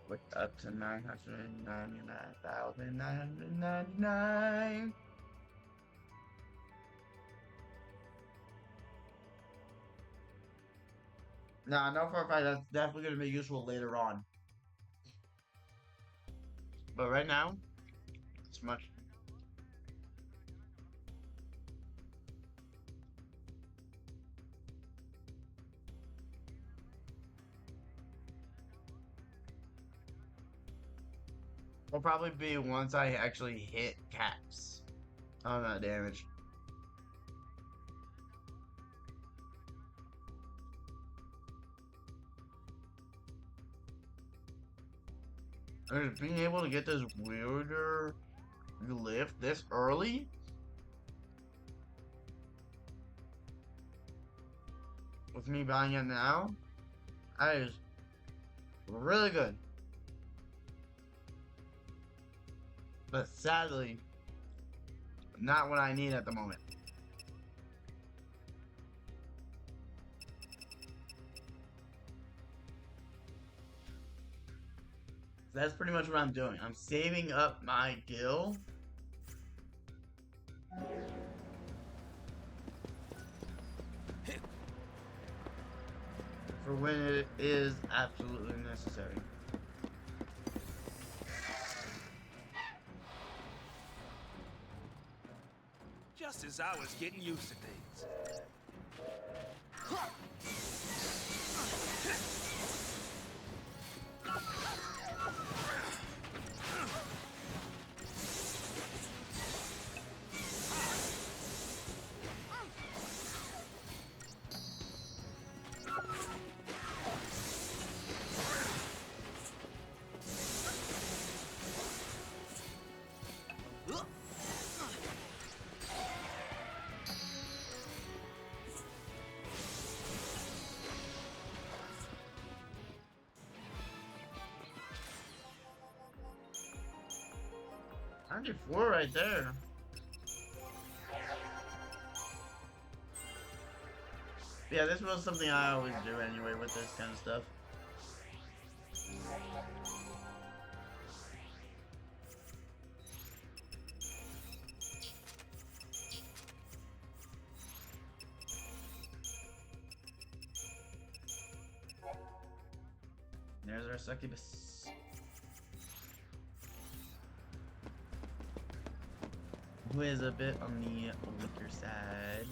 With up to 999,999. Nah, no for a fact that's definitely gonna be useful later on. But right now, it's much. Will probably be once I actually hit caps on that damage. Being able to get this weirder glyph this early? With me buying it now? That is really good. But sadly, not what I need at the moment. That's pretty much what I'm doing. I'm saving up my gil. for when it is absolutely necessary. Just as I was getting used to things. $94 right there. Yeah, this was something I always do anyway with this kind of stuff. There's our succubus. Who is a bit on the weaker side.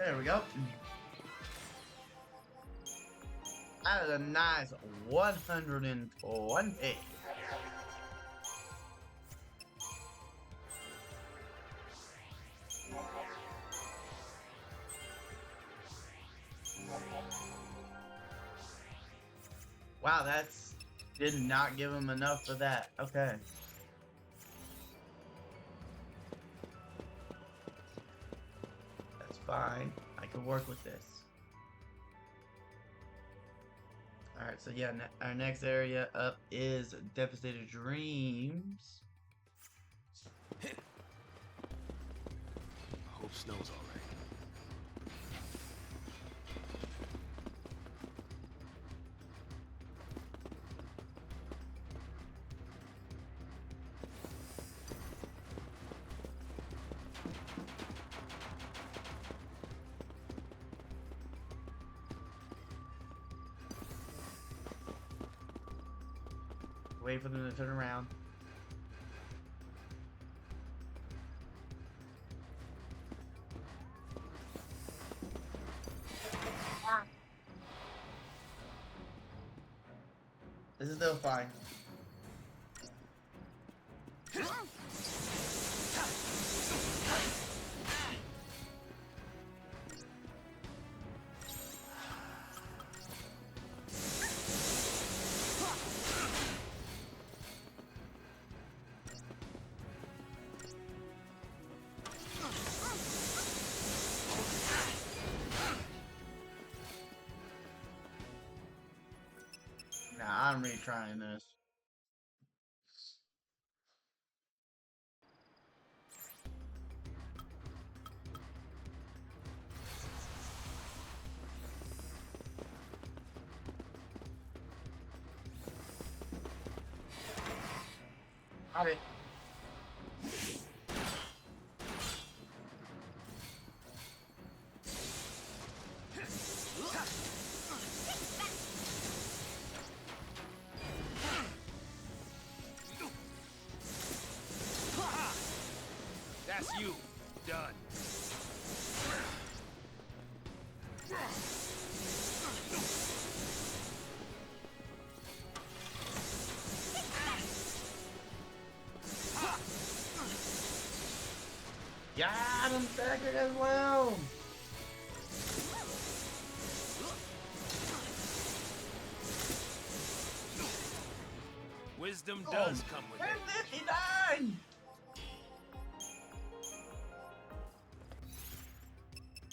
There we go. That is a nice 120. Wow, that's did not give him enough for that. Okay. That's fine. I can work with this. Alright, so yeah, our next area up is Devastated Dreams. I hope snow's alright. Wait for them to turn around. This is still fine. Nah, I'm retrying this. Okay. That's you. Done. Yeah, I'm staggered as well. Wisdom does come with it. 59!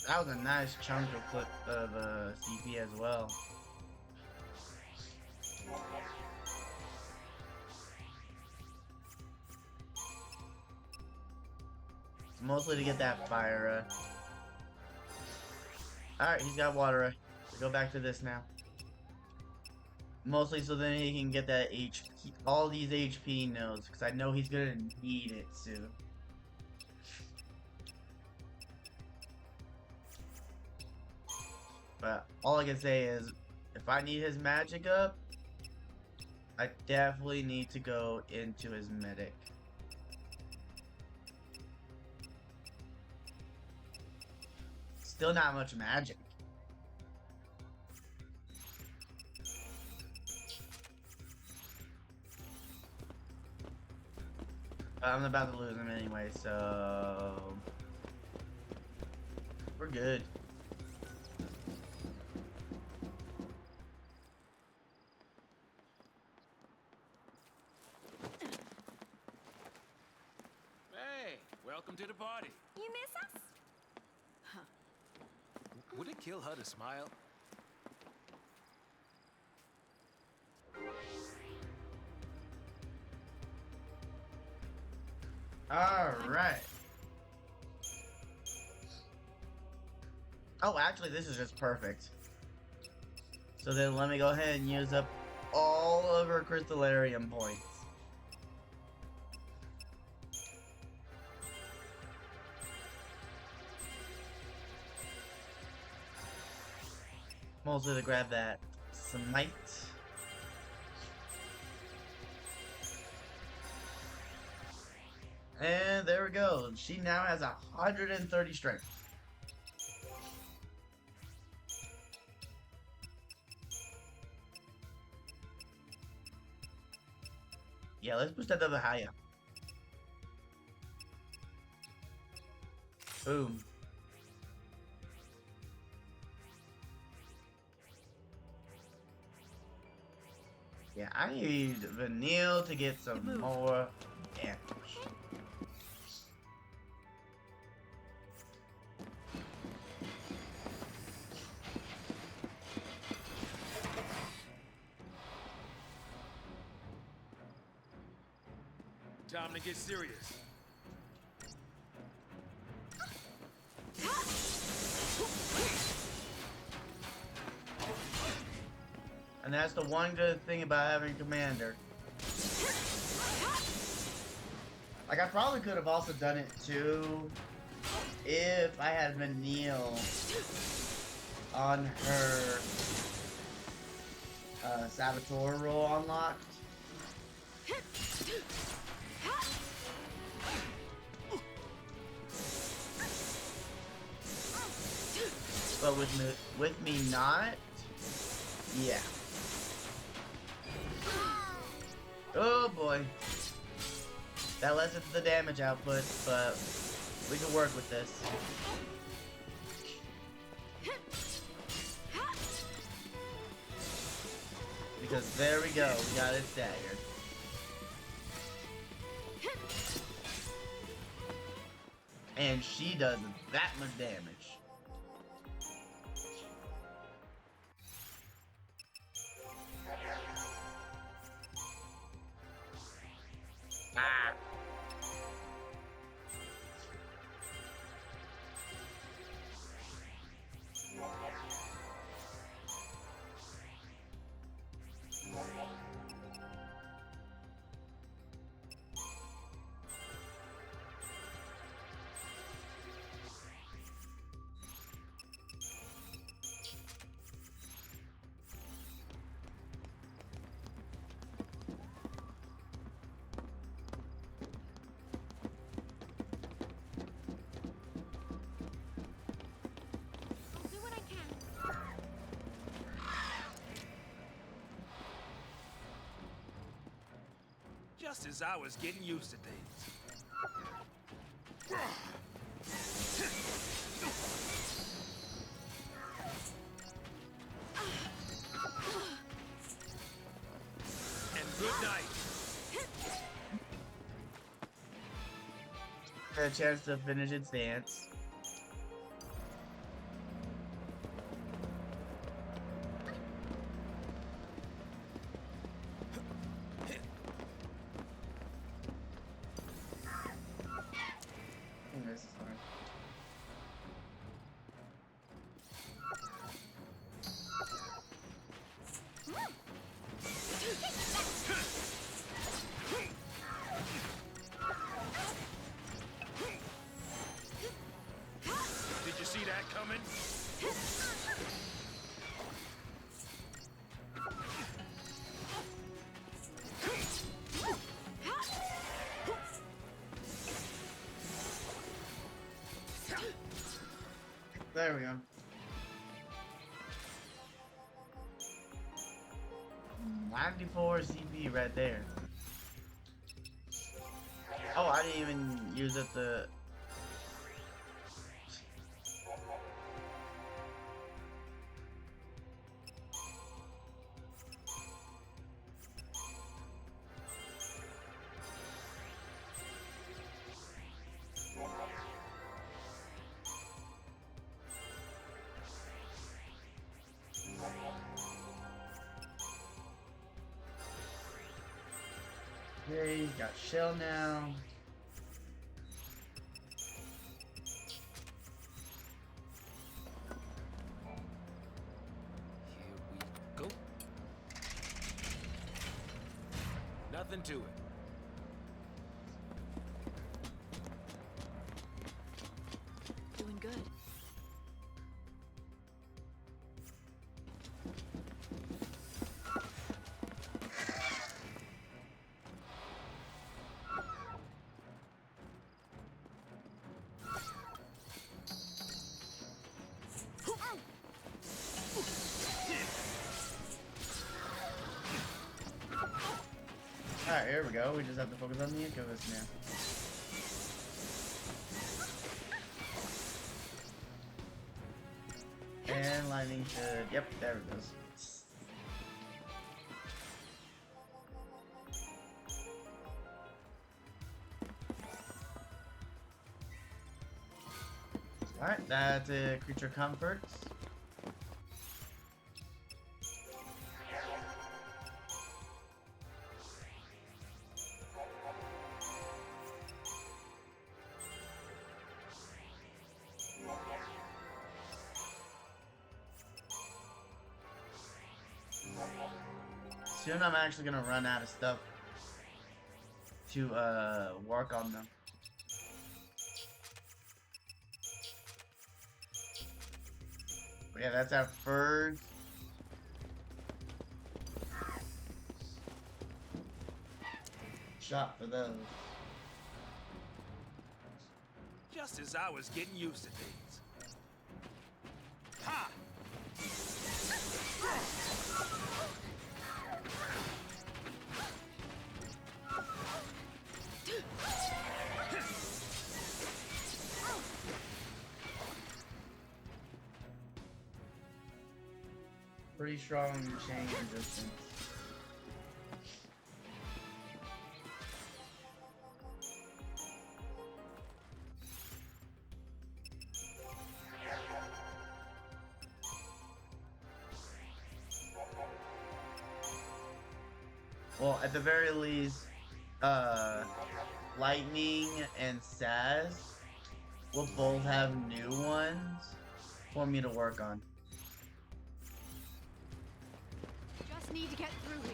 That was a nice chunk of CP as well. Mostly to get that fire. Alright, he's got water. Go back to this now. Mostly so then he can get that HP, all these HP nodes, because I know he's gonna need it soon. But all I can say is, if I need his magic up, I definitely need to go into his medic. Still not much magic. I'm about to lose him anyway, so we're good. Hey, welcome to the party. You miss us? Would it kill her to smile? Alright. Oh, actually, this is just perfect. So then let me go ahead and use up all of her crystallarium points. Mostly to grab that smite. And there we go. She now has 130 strength. Yeah, let's push that level higher. Boom. Yeah, I need Vanille to get some more damage. Time to get serious. And that's the one good thing about having Commander. Like, I probably could have also done it too if I had Vanille on her Saboteur roll unlocked. But with me not, yeah. Oh boy. That lessens the damage output, but we can work with this. Because there we go, we got it staggered. And she does that much damage. Ah. Just as I was getting used to things. And good night. Got a chance to finish its dance. This is hard. Did you see that coming? There we go. $94 CP right there. Oh, I didn't even use it to... Okay, he's got shell now. Here we go. Nothing to it. Doing good. Alright, here we go. We just have to focus on the incubus now. And lightning should... Yep, there it goes. Alright, that's creature comforts. Soon I'm actually gonna run out of stuff to work on them. But yeah, that's our first shot for those. Just as I was getting used to things. Ha! Pretty strong chain resistance. Well, at the very least, Lightning and Saz will both have new ones for me to work on. Just need to get through here.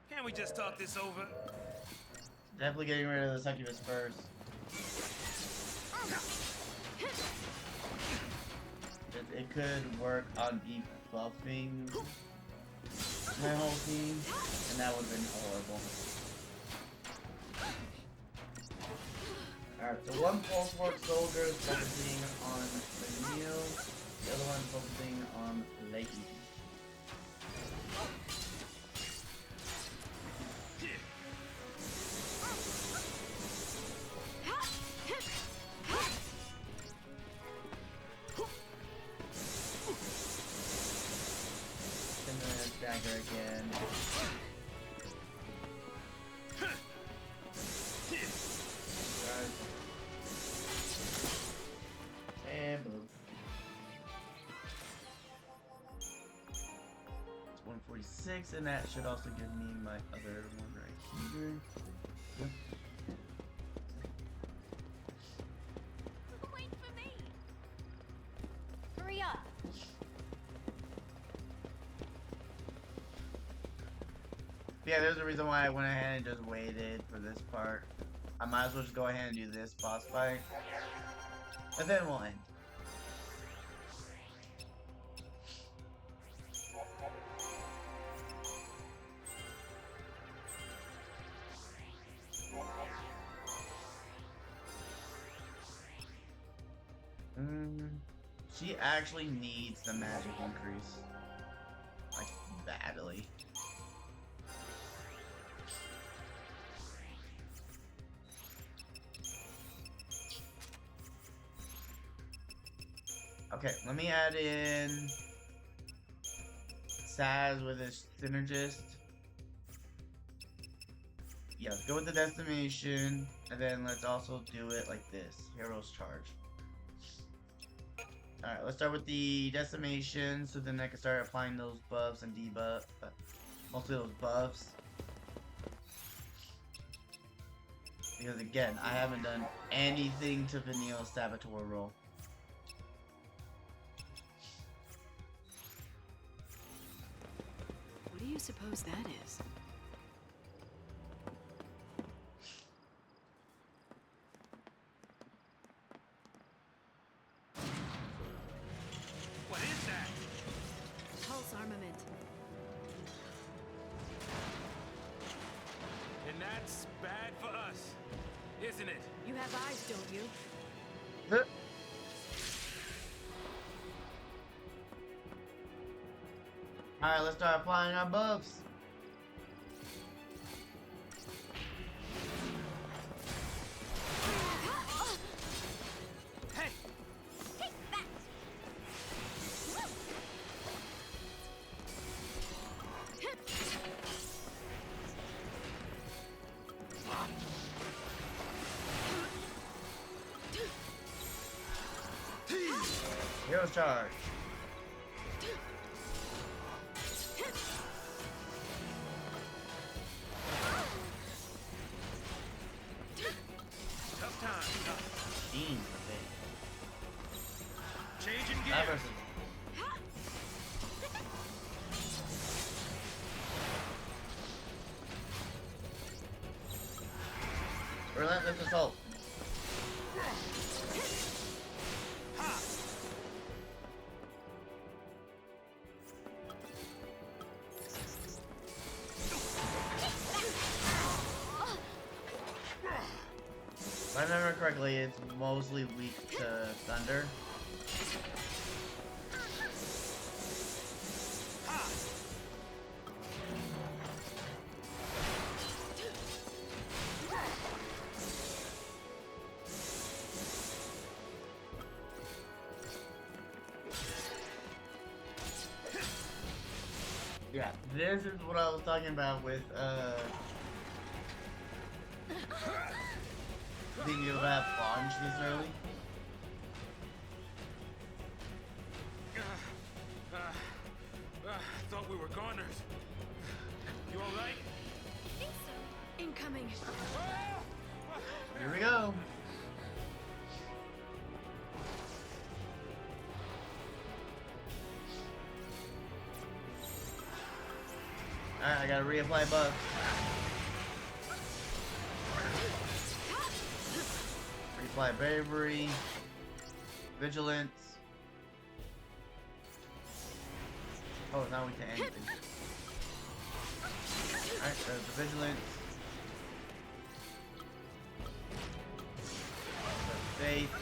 Can't we just talk this over? Definitely getting rid of the succubus first. It could work on debuffing my whole team, and that would have been horrible. Alright, so one pulse work soldier is focusing on the meal, the other one focusing on Lakey. And then dagger again. And boom. It's 146, and that should also give me my other one right here. Yep. Wait for me. Hurry up. Yeah, there's a reason why I went ahead and just waited for this part. I might as well just go ahead and do this boss fight. And then we'll end. She actually needs the magic increase. Like, badly. Okay, let me add in Saz with his synergist. Yeah, let's go with the decimation, and then let's also do it like this. Hero's charge. Alright, let's start with the decimation, so then I can start applying those buffs and debuffs. Mostly those buffs. Because again, I haven't done anything to Vanille's Saboteur roll. What do you suppose that is? What is that? Pulse armament. And that's bad for us, isn't it? You have eyes, don't you? Alright, let's start applying our buffs. Hey! Take that. Hero's charge. Tough time. Team. Changing That gears. versus. Relentless assault. If I remember correctly, it's mostly weak to thunder. Yeah, this is what I was talking about with being able to have launch this early. Thought we were goners. You alright? Think so. Incoming. Here we go. Alright, I gotta reapply buffs. Reapply bravery, vigilance. Oh, now we can anything. Alright, there's the vigilance. Faith.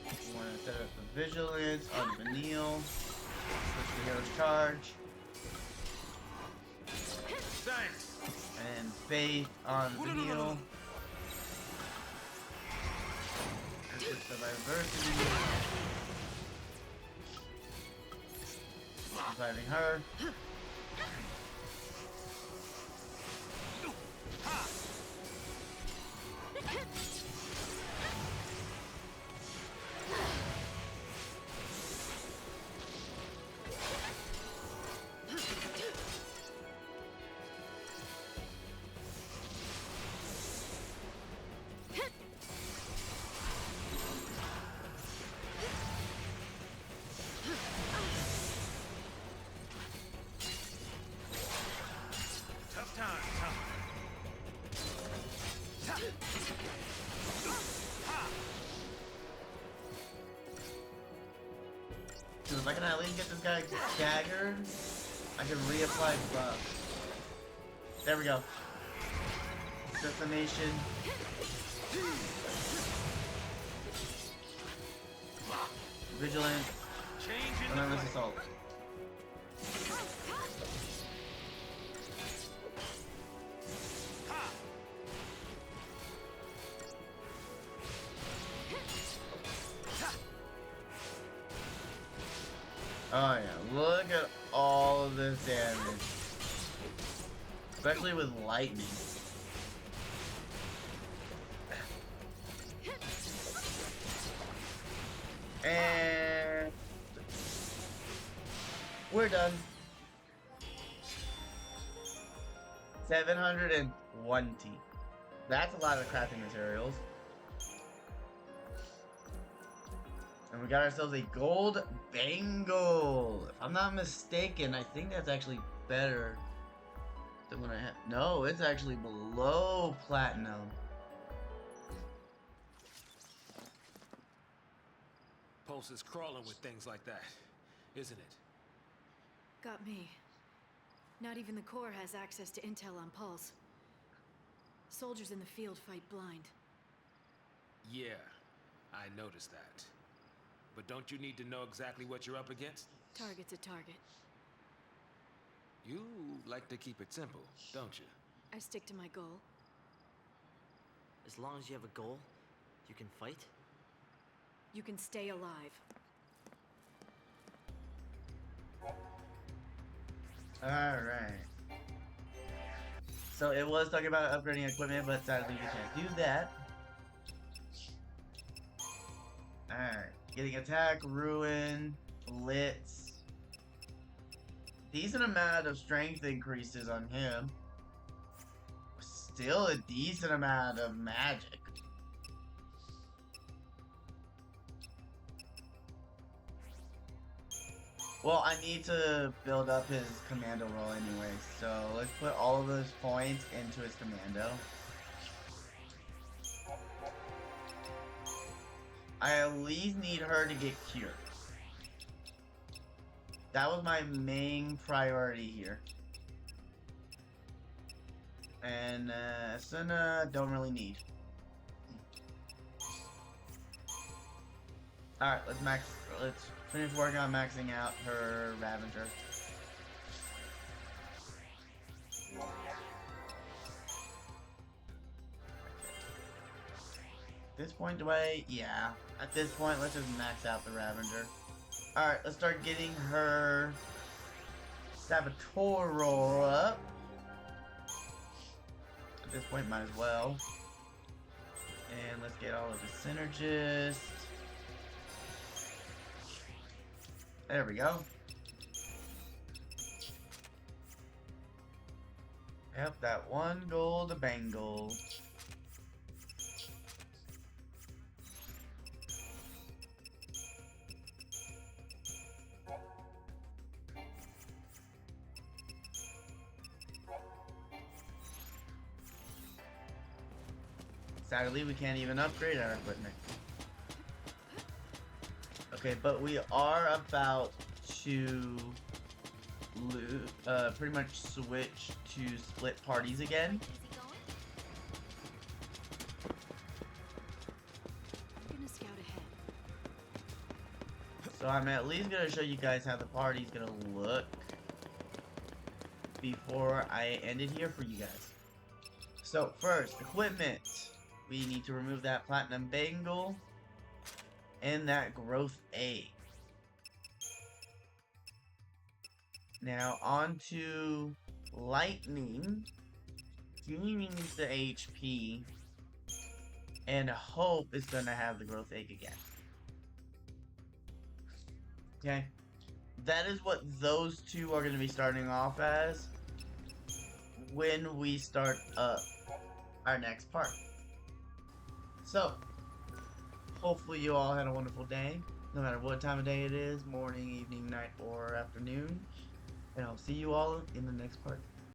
We want to set up the Vigilance on Vanille. Switch the hero's charge. Thanks. And Faith on Vanille. And switch the Diversity. Reviving her. Dude, if I can at least get this guy staggered, I can reapply buff. There we go. Destination. Vigilant. Relentless assault. Oh yeah, look at all of this damage. Especially with lightning. And we're done. 720. That's a lot of crafting materials. And we got ourselves a gold bangle. If I'm not mistaken, I think that's actually better than what I have. No, it's actually below platinum. Pulse is crawling with things like that, isn't it? Got me. Not even the Corps has access to intel on Pulse. Soldiers in the field fight blind. Yeah, I noticed that. But don't you need to know exactly what you're up against? Target's a target. You like to keep it simple, don't you? I stick to my goal. As long as you have a goal, you can fight? You can stay alive. Alright. So it was talking about upgrading equipment, but sadly we can't do that. Alright. Getting attack, ruin, blitz. Decent amount of strength increases on him. Still a decent amount of magic. Well, I need to build up his commando role anyway, so let's put all of those points into his commando. I at least need her to get cured. That was my main priority here. And Asuna, don't really need. Alright, let's finish working on maxing out her Ravager. At this point, yeah. At this point, let's just max out the Ravager. Alright, let's start getting her Saboteur roll up. At this point, might as well. And let's get all of the Synergists. There we go. Yep, that one gold bangle. Sadly, we can't even upgrade our equipment. Okay, but we are about to pretty much switch to split parties again. I'm gonna scout ahead. So I'm at least gonna show you guys how the party's gonna look before I end it here for you guys. So first, equipment. We need to remove that platinum bangle and that growth egg. Now on to lightning. Gaining the HP, and Hope is gonna have the growth egg again. Okay, that is what those two are gonna be starting off as when we start up our next part. So, hopefully you all had a wonderful day, no matter what time of day it is, morning, evening, night, or afternoon. And I'll see you all in the next part.